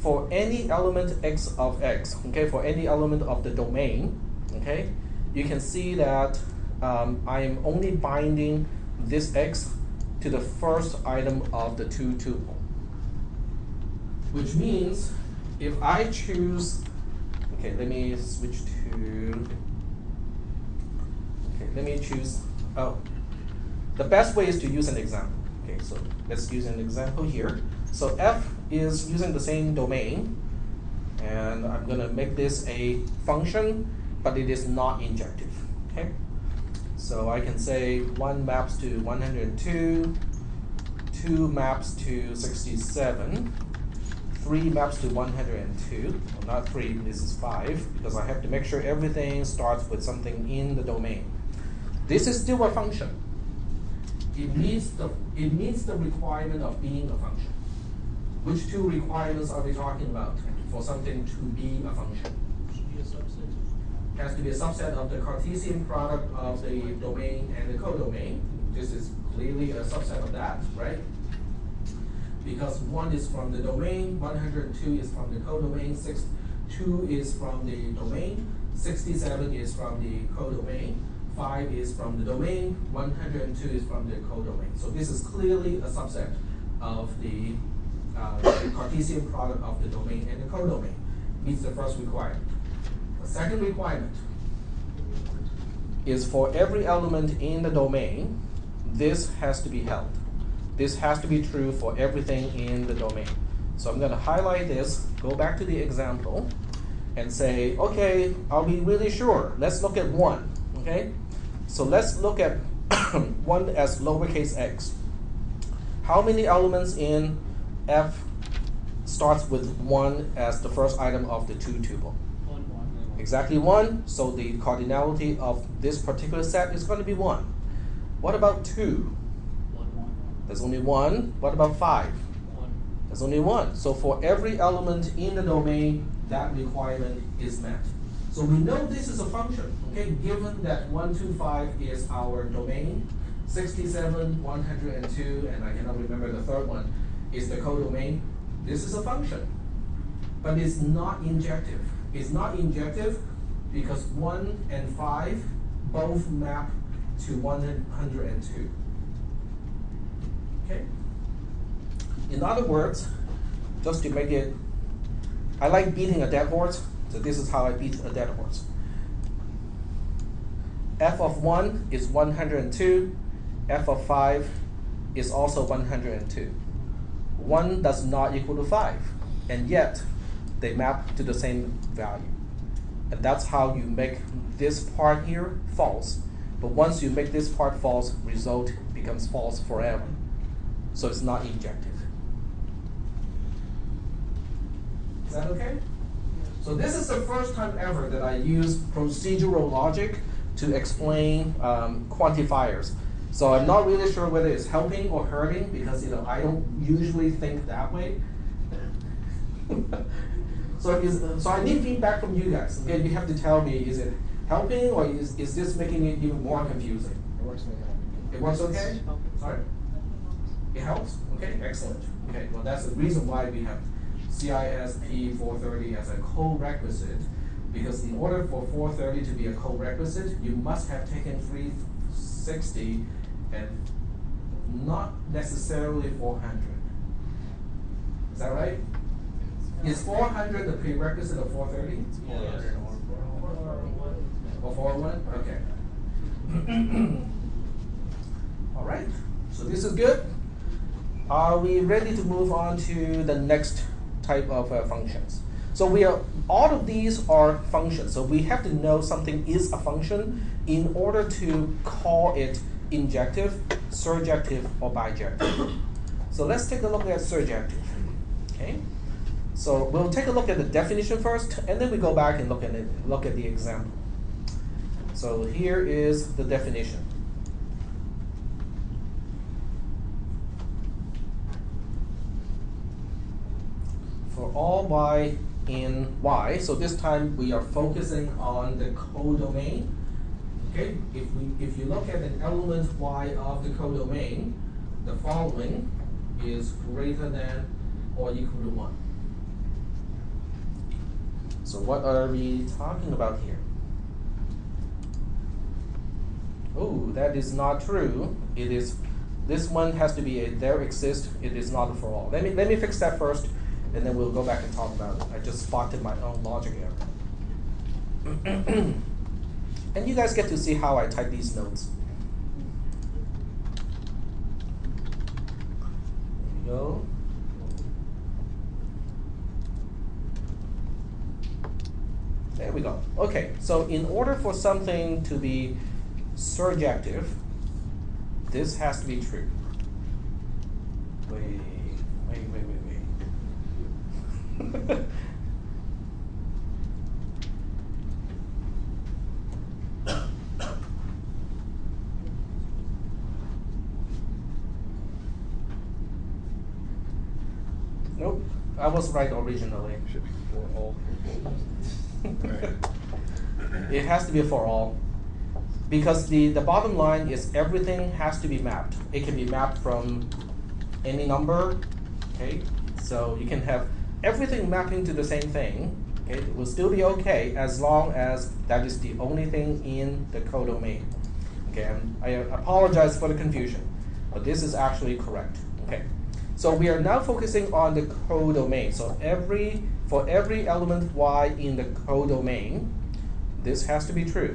for any element x of x, okay, for any element of the domain, okay, you can see that I am only binding this x to the first item of the two tuple. Which means if I choose, okay, let me switch to, okay, let me choose, the best way is to use an example. Okay, so let's use an example here. So f is using the same domain, and I'm gonna make this a function, but it is not injective, okay? So I can say 1 maps to 102, 2 maps to 67, 3 maps to 102, well, not 3, this is 5, because I have to make sure everything starts with something in the domain. This is still a function. It meets the requirement of being a function. Which two requirements are we talking about for something to be a function? Should be a subset. Has to be a subset of the Cartesian product of the domain and the codomain. This is clearly a subset of that, right? Because 1 is from the domain, 102 is from the codomain, 2 is from the domain, 67 is from the codomain, 5 is from the domain, 102 is from the codomain. So this is clearly a subset of the Cartesian product of the domain and the codomain. Meets the first requirement. The second requirement is for every element in the domain, this has to be held. This has to be true for everything in the domain. So I'm going to highlight this, go back to the example, and say, okay, are we really sure? Let's look at 1, okay? So let's look at 1 as lowercase x. How many elements in F starts with 1 as the first item of the 2 tuple? Exactly 1, so the cardinality of this particular set is going to be 1. What about 2? There's only 1. What about 5? There's only 1. So for every element in the domain, that requirement is met. So we know this is a function, okay? Given that 125 is our domain, 67, 102, and I cannot remember the third one, is the codomain. This is a function, but it's not injective. It's not injective because 1 and 5 both map to 102. Okay? In other words, just to make it, I like beating a dead horse, so this is how I beat a dead horse. F of 1 is 102, F of 5 is also 102. 1 does not equal to 5, and yet they map to the same value. And that's how you make this part here false. But once you make this part false, result becomes false forever. So it's not injective. Is that okay? So this is the first time ever that I use procedural logic to explain quantifiers. So I'm not really sure whether it's helping or hurting because I don't usually think that way. So I need feedback from you guys. Okay, you have to tell me, is it helping or is this making it even more confusing? It works like that. It works okay? Sorry? It helps? Okay, excellent. Okay, well that's the reason why we have cisp440 as a co-requisite, because in order for 430 to be a co-requisite, you must have taken 360 and not necessarily 400. Is that right? Is 400 the prerequisite of 430? Yes. Or 401? Okay. All right, so this is good. Are we ready to move on to the next type of functions? So all of these are functions. So we have to know something is a function in order to call it injective, surjective, or bijective. So let's take a look at surjective. Okay. So we'll take a look at the definition first, and then we go back and look at the example. So here is the definition. For all y in Y, so this time we are focusing on the codomain. Okay, if you look at an element y of the codomain, the following is greater than or equal to 1. So what are we talking about here? Oh, that is not true. It is, this one has to be a there exists, it is not a for all. Let me fix that first, and then we'll go back and talk about it. I just spotted my own logic error. And you guys get to see how I type these notes. There we go. There we go. Okay, so in order for something to be surjective, this has to be true. Wait. Nope, I was right originally. Should be for all. It has to be for all. Because the bottom line is everything has to be mapped. It can be mapped from any number, okay? So you can have everything mapping to the same thing, okay? It will still be okay as long as that is the only thing in the codomain. Okay, and I apologize for the confusion, but this is actually correct, okay? So we are now focusing on the codomain. So for every element y in the codomain, this has to be true.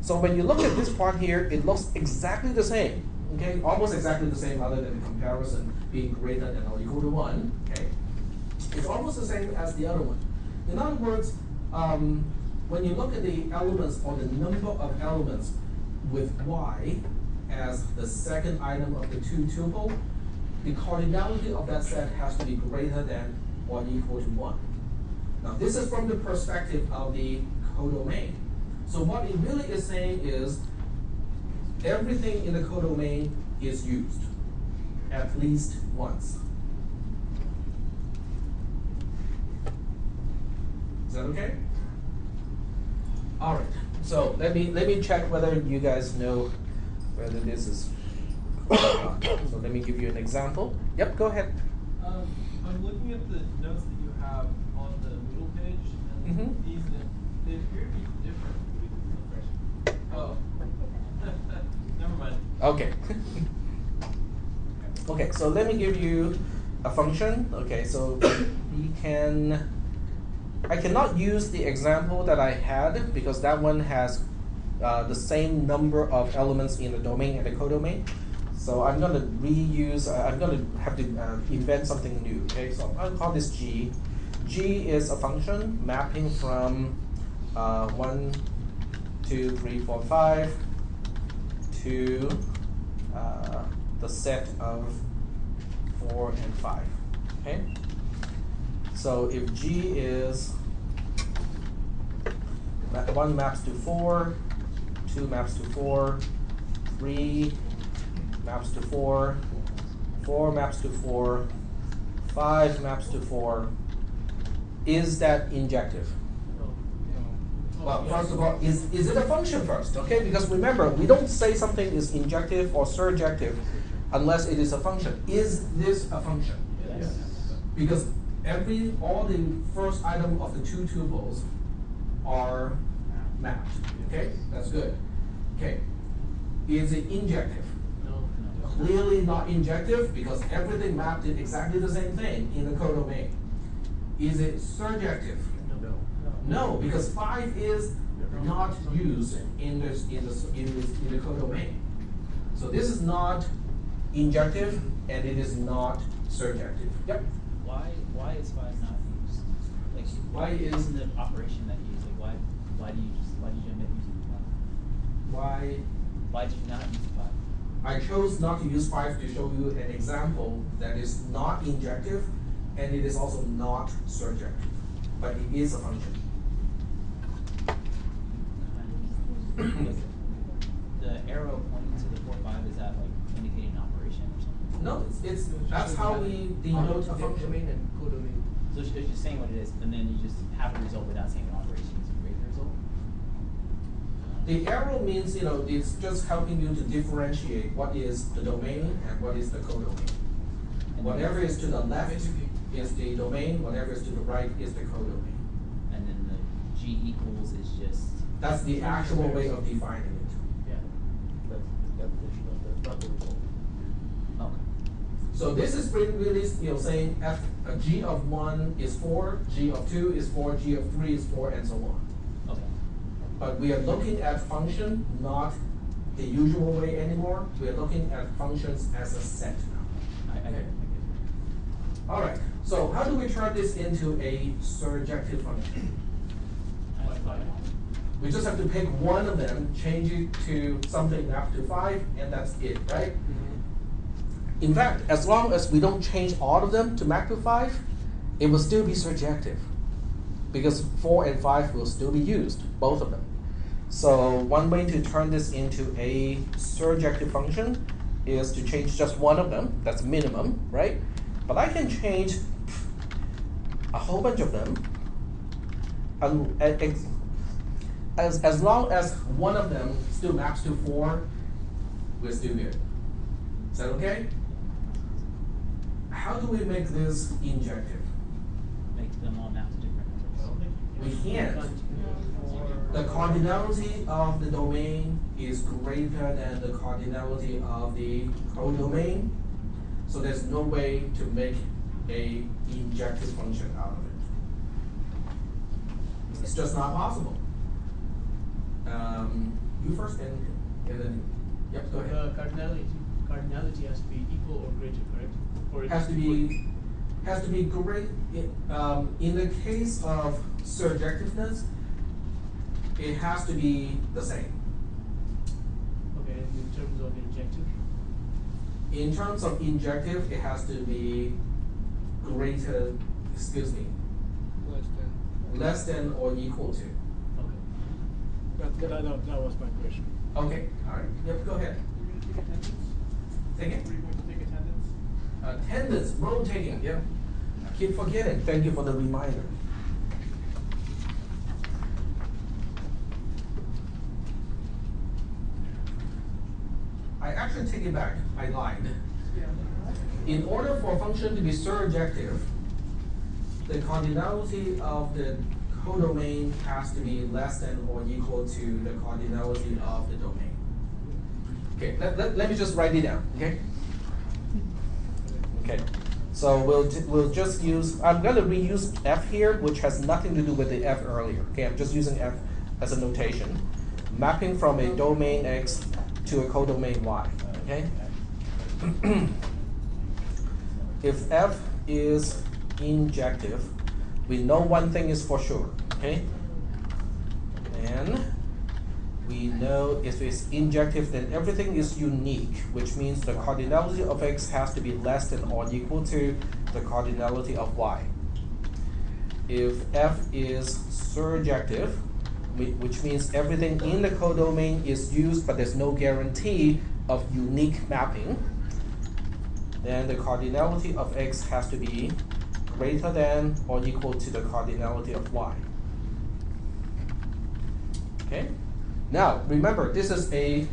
So when you look at this part here, it looks exactly the same. Okay, almost exactly the same other than the comparison being greater than or equal to 1. Okay, it's almost the same as the other one. In other words, when you look at the elements or the number of elements with y as the second item of the 2 tuple, the cardinality of that set has to be greater than or equal to 1. Now this is from the perspective of the codomain. So what it really is saying is everything in the codomain is used at least once. Is that okay? All right. So let me check whether you guys know whether this is. So let me give you an example. Yep, go ahead. I'm looking at the notes that you have on the Moodle page, and these they appear to be different. Oh, never mind. Okay. Okay, so let me give you a function. Okay, so I cannot use the example that I had because that one has the same number of elements in the domain and the codomain. So I'm going to reuse, I'm going to have to invent something new. Okay, so I'll call this g. G is a function mapping from 1, 2, 3, 4, 5 to the set of 4 and 5. Okay? So if G is 1 maps to 4, 2 maps to 4, 3 maps to 4, 4 maps to 4, 5 maps to 4, is that injective? Well, first of all, is it a function first? Okay, because remember, we don't say something is injective or surjective unless it is a function. Is this a function? Yes. Because all the first item of the 2 tuples are mapped. Okay, that's good. Okay, is it injective? No. Clearly not injective because everything mapped did exactly the same thing in the codomain. Is it surjective? No, because 5 is not used in the codomain. So this is not injective and it is not surjective. Yep. Why is 5 not used? Like Why is the operation that you use? Like why did you end up using 5? Why did you not use 5? I chose not to use 5 to show you an example that is not injective and it is also not surjective, but it is a function. The arrow pointing to the 4, 5, is that like indicating an operation or something? No, that's how we denote a function. Domain and codomain. So it's just saying what it is, and then you just have a result without saying an operation is a great result? The arrow means, it's just helping you to differentiate what is the domain and what is the codomain. Whatever is to the left is the domain, whatever is to the right is the codomain. And then the G equals is just... That's the actual way of defining it. Yeah. That's the definition of the, not the result. Okay. So this is really saying a G of 1 is 4, G of 2 is 4, G of 3 is 4, and so on. Okay. But we are looking at function, not the usual way anymore. We are looking at functions as a set now. I get it. All right, so how do we turn this into a surjective function? We just have to pick one of them, change it to something mapped to 5, and that's it, right? In fact, as long as we don't change all of them to map to 5, it will still be surjective because 4 and 5 will still be used, both of them. So one way to turn this into a surjective function is to change just one of them, that's minimum, right? But I can change a whole bunch of them as long as one of them still maps to 4, we're still good. Is that okay? How do we make this injective? Make them all map to different numbers. We can't. The cardinality of the domain is greater than the cardinality of the codomain, so there's no way to make a injective function out of it. It's just not possible. You first, and then, yep, go ahead. Cardinality has to be equal or greater, correct? Or it Has to be great. In the case of surjectiveness, it has to be the same. Okay, and in terms of injective? In terms of injective, it has to be greater, less than or equal to. Okay. That was my question. Okay, all right. Yep, go ahead. Take it. Attendance, rotating, yeah. I keep forgetting. Thank you for the reminder. I actually take it back. I lied. In order for a function to be surjective, the cardinality of the codomain has to be less than or equal to the cardinality of the domain. Okay, let me just write it down, okay? Okay, so we'll just use, I'm going to reuse f here, which has nothing to do with the f earlier. Okay, I'm just using f as a notation. Mapping from a domain x to a codomain y, okay? If f is injective, we know one thing is for sure, okay? And we know if it's injective, then everything is unique, which means the cardinality of x has to be less than or equal to the cardinality of y. If f is surjective, which means everything in the codomain is used, but there's no guarantee of unique mapping, then the cardinality of x has to be greater than or equal to the cardinality of y. Okay? Now, remember, this is a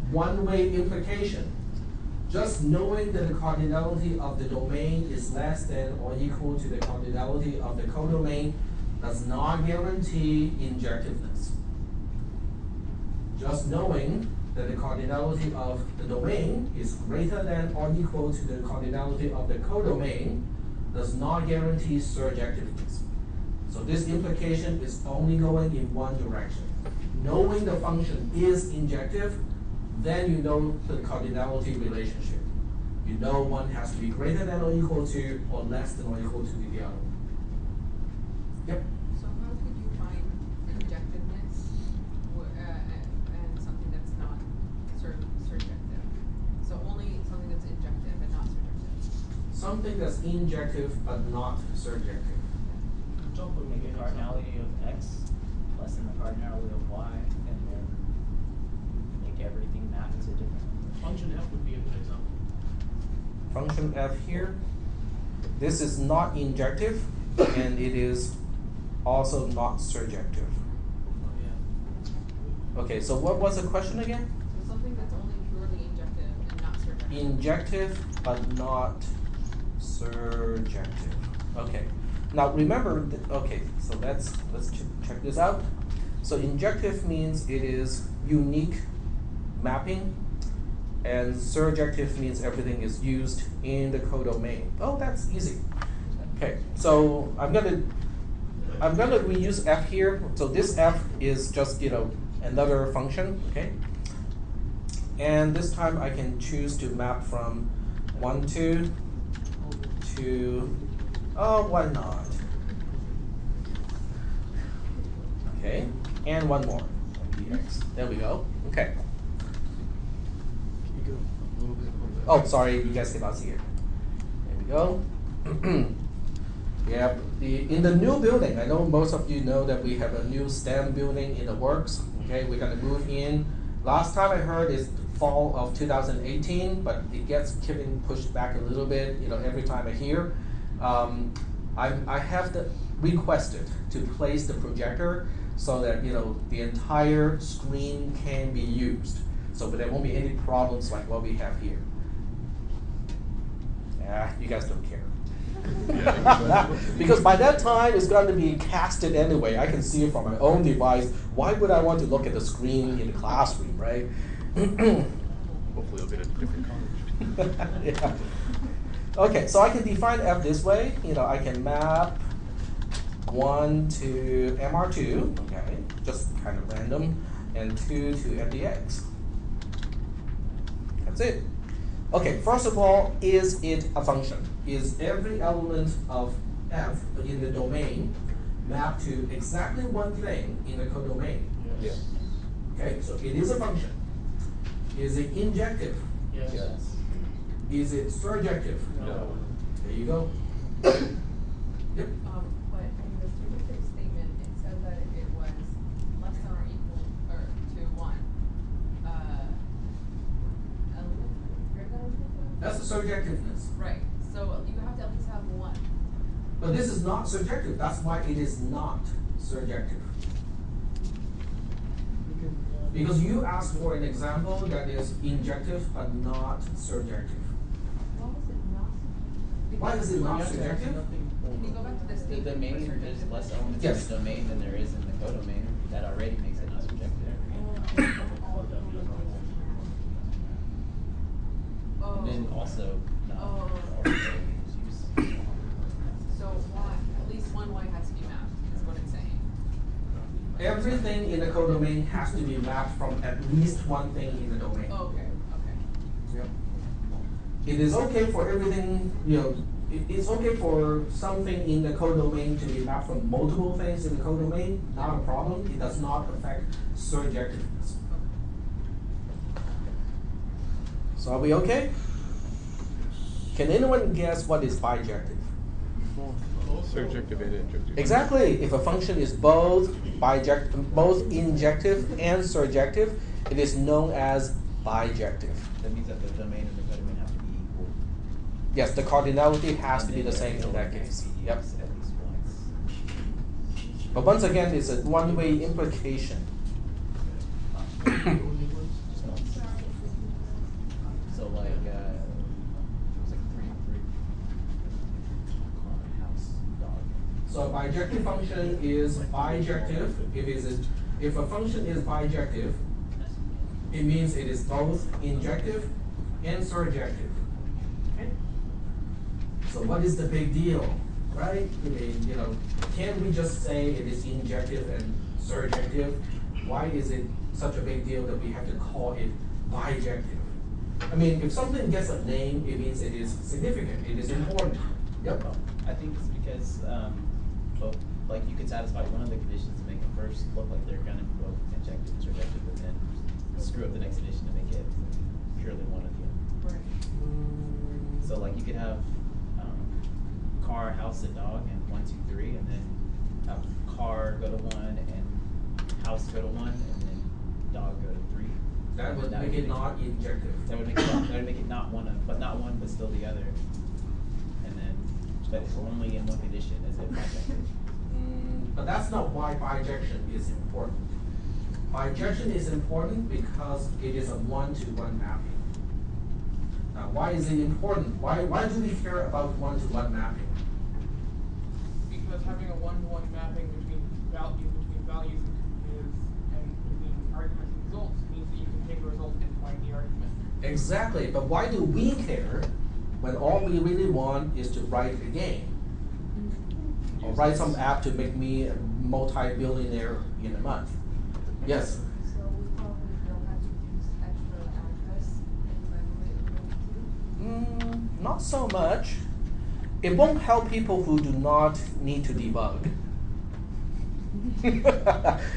one-way implication. Just knowing that the cardinality of the domain is less than or equal to the cardinality of the codomain does not guarantee injectiveness. Just knowing that the cardinality of the domain is greater than or equal to the cardinality of the codomain does not guarantee surjectiveness. So this implication is only going in one direction. Knowing the function is injective, then you know the cardinality relationship. You know one has to be greater than or equal to or less than or equal to the other. Yep. So how could you find injectiveness and something that's not surjective? So only something that's injective and not surjective. Something that's injective but not surjective. Don't make the cardinality of x less than the cardinality of y, and then make everything map to different. Function f would be a good example. Function f here. This is not injective, and it is also not surjective. Oh, yeah. Okay, so what was the question again? So something that's only purely injective and not surjective. Injective but not surjective. Okay. Now remember, okay, so let's check this out. So injective means it is unique mapping, and surjective means everything is used in the codomain. Oh, that's easy. Okay, so I'm gonna reuse f here. So this f is just another function, okay? And this time I can choose to map from 1, 2 to, oh, why not? Okay, and one more, dx. There we go. Okay. Can you go a little bit on that? Oh, sorry, you guys cannot see it. There we go. Yeah, in the new building, I know most of you know that we have a new STEM building in the works. Okay, we're gonna move in. Last time I heard is fall of 2018, but it gets getting pushed back a little bit. Every time I hear. I have requested to place the projector so that the entire screen can be used, so there won't be any problems like what we have here. Yeah, you guys don't care. Because by that time it's going to be casted anyway. I can see it from my own device. Why would I want to look at the screen in the classroom, right? Hopefully I'll get a different college. Yeah. Okay, so I can define f this way. I can map 1 to MR2, okay, just kind of random. and 2 to mdx. That's it. Okay, first of all, is it a function? Is every element of f in the domain mapped to exactly one thing in the codomain? Yes. Okay, so it is a function. Is it injective? Yes. Yes. Is it surjective? No. There you go. Yep. But in the primitive statement, it said that if it was less than or equal, or to 1, element, greater than or equal to 1? That's the surjectiveness. Right, so you have to at least have 1. But this is not surjective. That's why it is not surjective. Because you asked for an example that is injective but not surjective. Why is it not? Why is it not surjective? Can you go back to the The statement? domain, for there's surjective? less elements Yes. in the domain than there is in the codomain. That already makes it not subjective. Oh. And then also, not Oh. all the domains use. So why, at least one way has to be mapped, is what it's saying. Everything in the codomain has to be mapped from at least one thing in the domain. Okay, okay. Yep. It is okay for everything, it's okay for something in the codomain to be mapped from multiple things in the codomain, not a problem. It does not affect surjectiveness. So are we okay? Can anyone guess what is bijective? Surjective and injective. Exactly. If a function is both injective and surjective, it is known as bijective. That means that the domain and the codomain have to be equal. Yes, the cardinality has And to be then the same every in that element case. has to be Yep. used at least once. But once again, it's a one-way implication. Just once. So like, it was like 3 and 3. House, dog. So a bijective function is bijective. If a function is bijective, it means it is both injective and surjective. Okay? So what is the big deal, right? I mean, can't we just say it is injective and surjective? Why is it such a big deal that we have to call it bijective? I mean, if something gets a name, it means it is significant, it is important. Yep. I think it's because, both, like you could satisfy one of the conditions to make it first look like they're gonna be both injective and surjective, but then screw up the next condition to make it purely one or the other. Right. So like you could have, car, house, and dog, and 1, 2, 3, and then have car go to 1, and house go to 1, and then dog go to 3. That would make it not injective. That would make it not one of, but not one, but still the other. And then, but only in one condition is it bijective. But that's not why bijection is important. Bijection is important because it is a one-to-one mapping. Now, why is it important? Why do we care about one-to-one mapping? Because having a one-to-one mapping between values and between arguments and results means that you can take a result and find the argument. Exactly, but why do we care when all we really want is to write a game? Or write some app to make me a multi-billionaire in a month? Yes? So we probably don't have to use extra address in memory if we want to. Not so much. It won't help people who do not need to debug.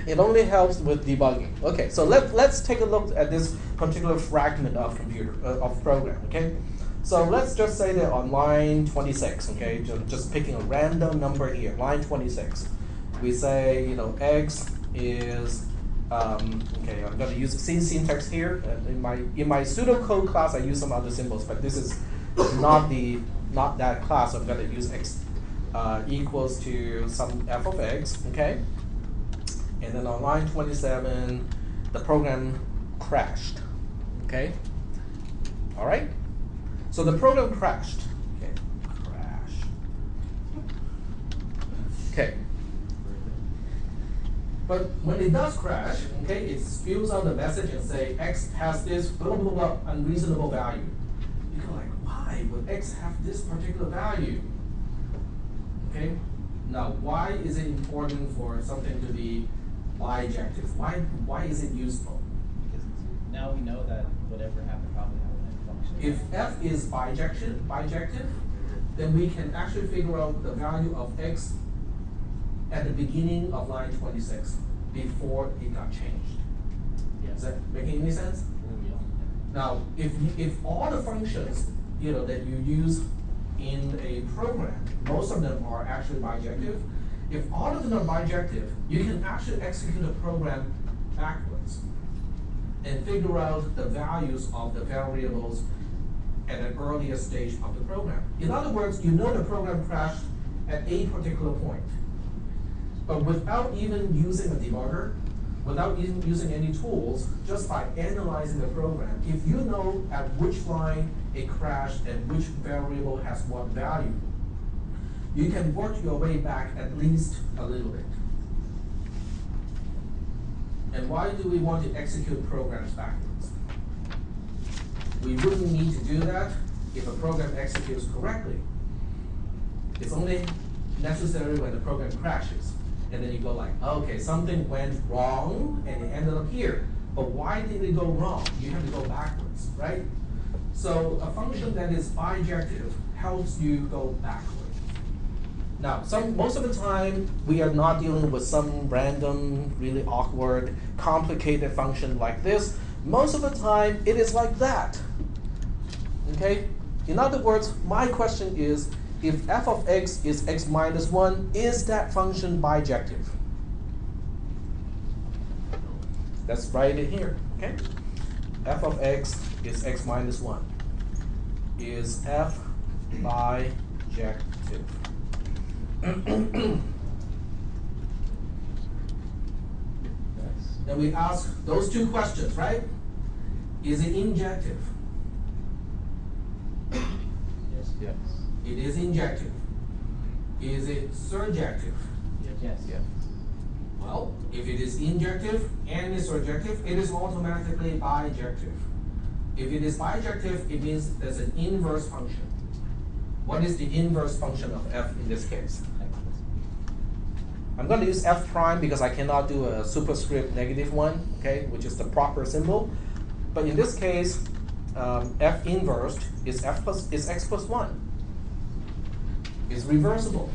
It only helps with debugging. Okay, so let's take a look at this particular fragment of of program. Okay, so let's just say that on line 26. Okay, just picking a random number here, line 26. We say x is okay. I'm going to use the same syntax here. In my pseudocode class, I use some other symbols, but this is not that class. I'm going to use x equals to some f of x. Okay. And then on line 27, the program crashed. Okay? All right? So the program crashed. Okay, crash. Okay. But when it does crash, okay, it spews out the message and say x has this blah blah blah unreasonable value. You go like, why would x have this particular value? Okay? Now, why is it important for something to be bijective? Why is it useful? Because now we know that whatever happened probably happened in function. If f is bijective, then we can actually figure out the value of x at the beginning of line 26 before it got changed. Is that making any sense? Now, if all the functions that you use in a program, most of them are actually bijective. If all of them are bijective, you can actually execute a program backwards and figure out the values of the variables at an earlier stage of the program. In other words, you know the program crashed at a particular point. But without even using a debugger, without even using any tools, just by analyzing the program, if you know at which line it crashed and which variable has what value, you can work your way back at least a little bit. And why do we want to execute programs backwards? We wouldn't need to do that if a program executes correctly. It's only necessary when the program crashes. And then you go like, okay, something went wrong and it ended up here. But why did it go wrong? You have to go backwards, right? So a function that is bijective helps you go backwards. Now, most of the time, we are not dealing with some random, really awkward, complicated function like this. Most of the time, it is like that. Okay? In other words, my question is, if f of x is x minus 1, is that function bijective? Let's write it here, okay? F of x is x minus 1. Is f bijective? Then we ask those two questions, right? Is it injective? Yes. It is injective. Is it surjective? Yes. Yeah. Well, if it is injective and is surjective, it is automatically bijective. If it is bijective, it means there's an inverse function. What is the inverse function of f in this case? I'm going to use f prime because I cannot do a superscript negative one, okay, which is the proper symbol. But in this case, f inversed is x plus 1. It's reversible.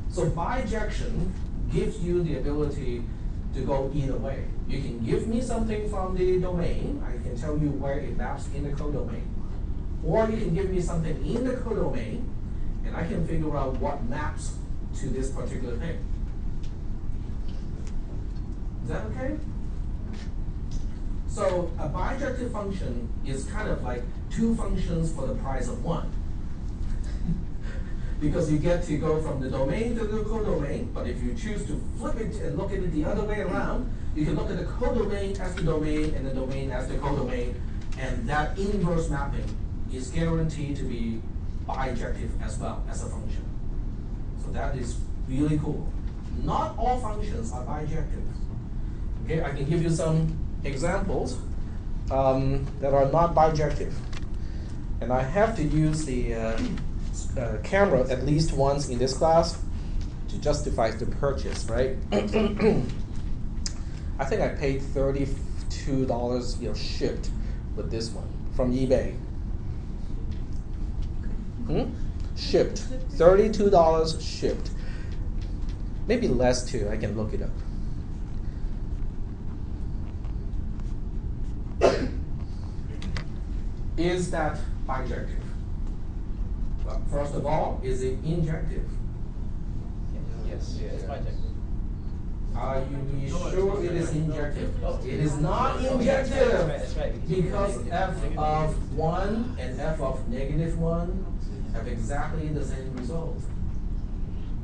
So bijection gives you the ability to go either way. You can give me something from the domain. I can tell you where it maps in the codomain. Or you can give me something in the codomain, and I can figure out what maps to this particular thing. Is that okay? So a bijective function is kind of like two functions for the price of one. Because you get to go from the domain to the codomain, but if you choose to flip it and look at it the other way around, you can look at the codomain as the domain and the domain as the codomain, and that inverse mapping is guaranteed to be bijective as well as a function. So that is really cool. Not all functions are bijective. Okay, I can give you some examples that are not bijective. And I have to use the camera at least once in this class to justify the purchase, right? I think I paid $32 shipped with this one from eBay. Shipped. $32 shipped. Maybe less too, I can look it up. Is that bijective? Well, first of all, is it injective? Yes. It's bijective. Are you sure it is injective? Oh. It is not Oh, yeah, injective. that's right. Because f of 1 and f of negative 1 have exactly the same result.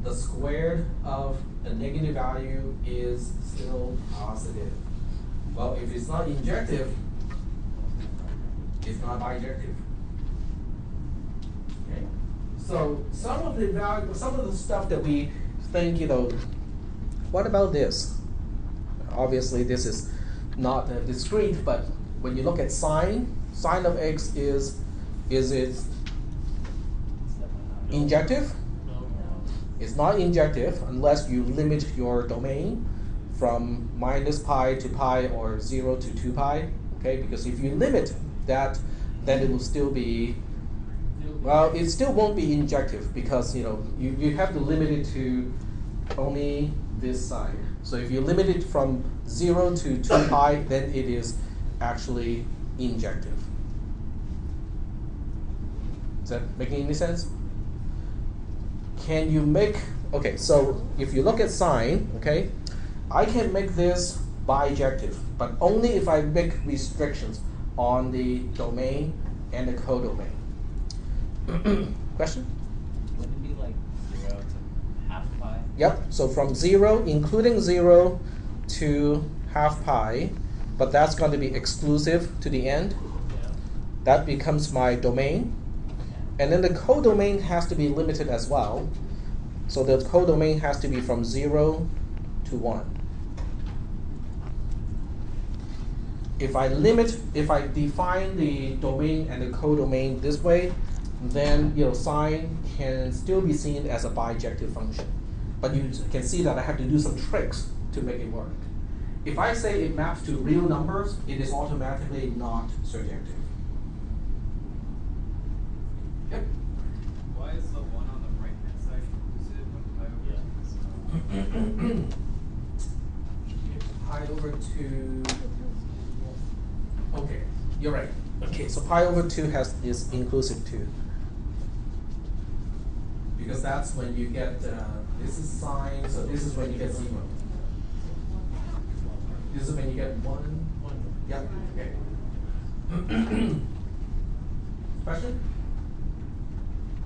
The squared of a negative value is still positive. Well, if it's not injective, it's not bijective. Okay. So some of the stuff that we think, what about this? Obviously, this is not discrete, but when you look at sine of x is it injective? No. It's not injective unless you limit your domain from minus pi to pi or 0 to 2 pi, okay? Because if you limit that, then it will still be, well, it still won't be injective because you have to limit it to only this side. So if you limit it from 0 to 2 pi, then it is actually injective. Is that making any sense? Can you make, okay, so if you look at sine, okay, I can make this bijective, but only if I make restrictions on the domain and the codomain. Question? Wouldn't it be like 0 to half pi? Yep, so from 0, including 0 to half pi, but that's going to be exclusive to the end. That becomes my domain. And then the codomain has to be limited as well. So the codomain has to be from 0 to 1. If I define the domain and the codomain this way, then sine can still be seen as a bijective function. But you can see that I have to do some tricks to make it work. If I say it maps to real numbers, it is automatically not surjective. Yep. Why is the one on the right hand side inclusive when pi over 2? Pi over 2. Okay, you're right. Okay, so pi over 2 is inclusive too. Because that's when you get, this is sine, so this is when you get 0. This is when you get 1. Yep, okay. Question?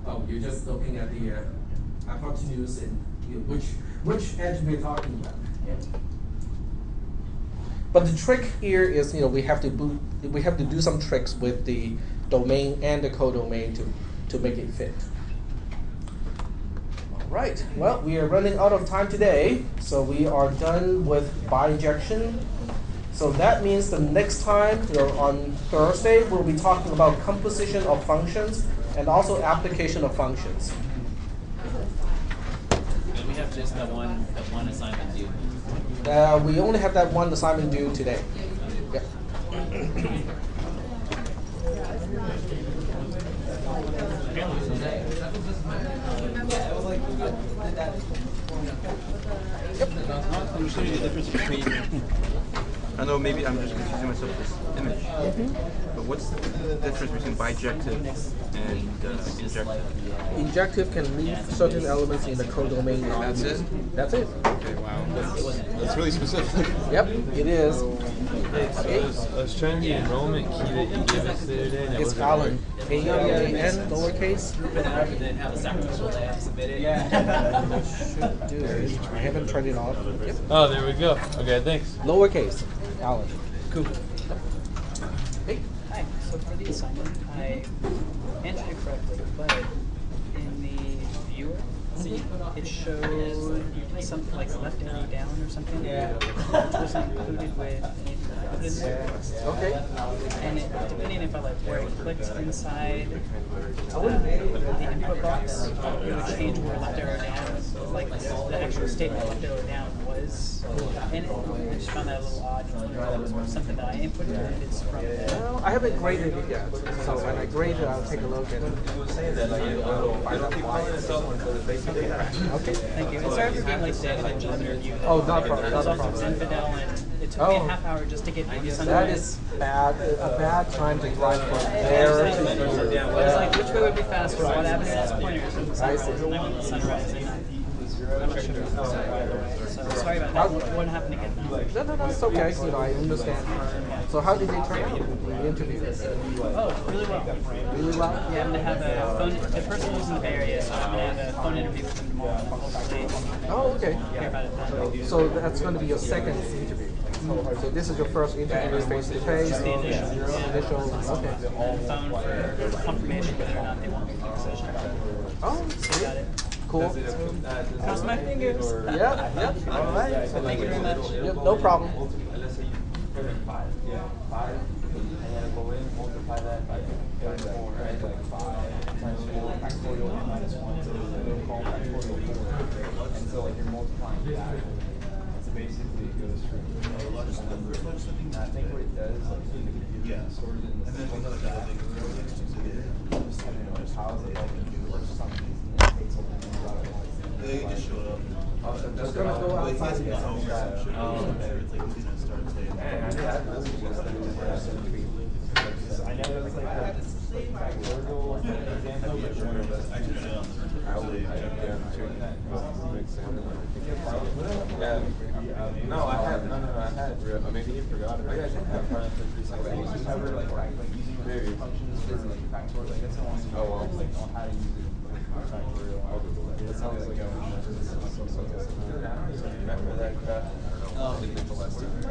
Oh, you're just looking at the hypotenuse and which edge we're talking about. Yeah. But the trick here is, we have to do some tricks with the domain and the codomain to make it fit. All right. Well, we are running out of time today, so we are done with bijection. So that means the next time, on Thursday, we'll be talking about composition of functions and also application of functions. And we have just that one assignment due. We only have that one assignment due today. Yep. Understanding the difference between, I know maybe I'm just confusing myself with this image, but what's the difference between bijective and injective? Injective can leave certain elements in the codomain. That's it? That's it. Okay, wow. That's really specific. Yep, it is. I was trying the enrollment key that you gave us the other day. And It's Alan. A-L-A-N, lowercase. Then have a sacrificial lamb submitted. Should do it. I haven't turned it off. Yep. Oh, there we go. Okay, thanks. Lowercase, Alan. Cool. Hey. Hi. So for the assignment, I answered it correctly, but in the viewer, it showed something like left arrow down or something, which wasn't included with anything I put in there. Okay. And depending if I where it clicked inside the input box, it would change where left arrow down, like the actual statement left arrow down was in it. I just found that a little odd. Something that I inputted, and it's from Well, I haven't graded it yet, so when I grade it, I'll take a look at it. Okay. Thank you. And sorry for being late today. I didn't just review. Oh, not a problem. I was also infidel, and it took me a half hour just to get to Sunrise. That is bad. A bad time to drive from there to here. I was like, which way would be faster? What avenue is pointers? I see. And I went to Sunrise. And I'm not sure if it was right away. So sorry about that. What happened again? No, it's okay. I understand. So how did they turn out? The interview? Oh, really well. Really well? Yeah, I'm gonna have a phone. The person lives in the Bay Area, so I'm gonna have a phone interview with them tomorrow. Hopefully, Oh, okay. hear about it then. So that's going to be your second interview. So this is your first interview face to face. Just the initial. Initial. Okay. And phone for confirmation whether or not they want me for the position. Oh, Got it. cool. Cross my fingers. Yep. All right. Thank you very much. Yep, no problem. basically it goes from I think what it does, like in the computer, it stores it in the system stack. How it like something takes a lot of Yeah, you just show it up. Also, It's gonna go out 5 minutes. I know it's like a factorial example, but no, I had, maybe you forgot it. I have fun for 3 seconds. Just have it like using various functions for like factorial. Like that's the only thing like on how to use it for factorial. That sounds like I don't even remember that crap. I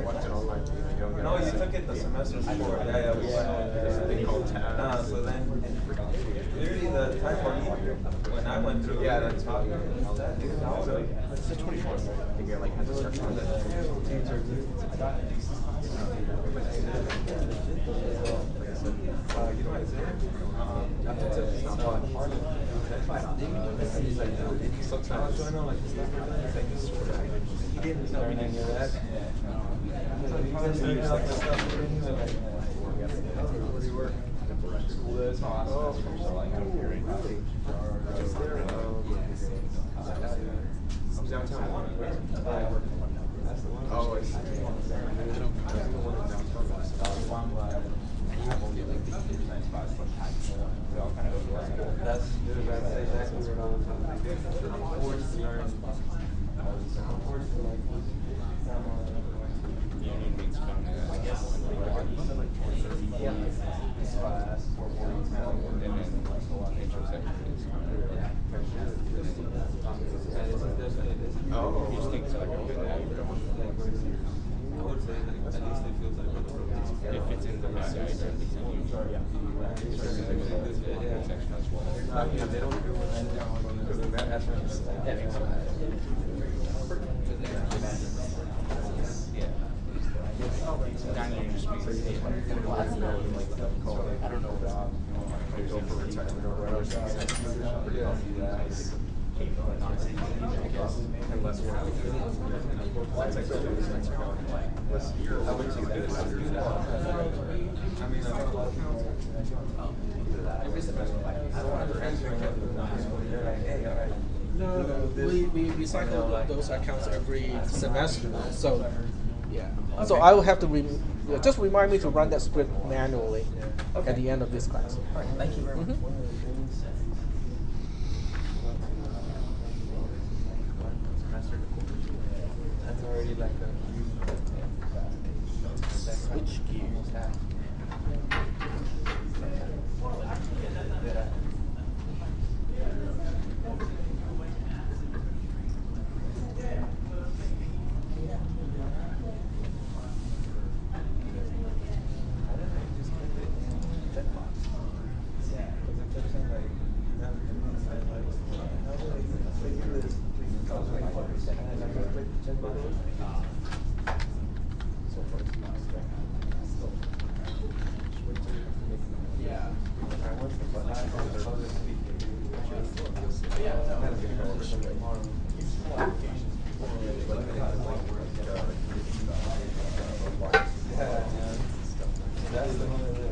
watched it online. No, you took it the semester before. Yeah, we this thing called tab. So then, clearly the type one, when I went through, yeah, that's how it's the 24th. I think you're like has to start on that. I got it. You know what I said? It's not hard. Sometimes I know like the stuff he didn't know any of that. Where do you work? School is awesome. So like I'm hearing I'm downtown one. I work for one. That's the one. Oh, I see. I don't know. That's the one in downtown. I'm glad. And you have only like these nice spots like Hackney. We all kind of overlap. That's exactly what I was Union means from I guess like 430 class 440 and then oh, you just think it's like a good ad. I would say that at least it feels like if it's in the right guide, I think yeah, they don't do it because that happens. Yeah. Down here, you just make I don't know. Go for retirement or whatever. And less work. I would take that. I mean, I have a lot of every semester. I don't ever answer they're like, hey, all right. No, we recycle those accounts every semester. So, yeah. Okay. So I will have to just remind me to run that script manually at the end of this class. All right, thank you very much. That's already like a switch gears. That's the one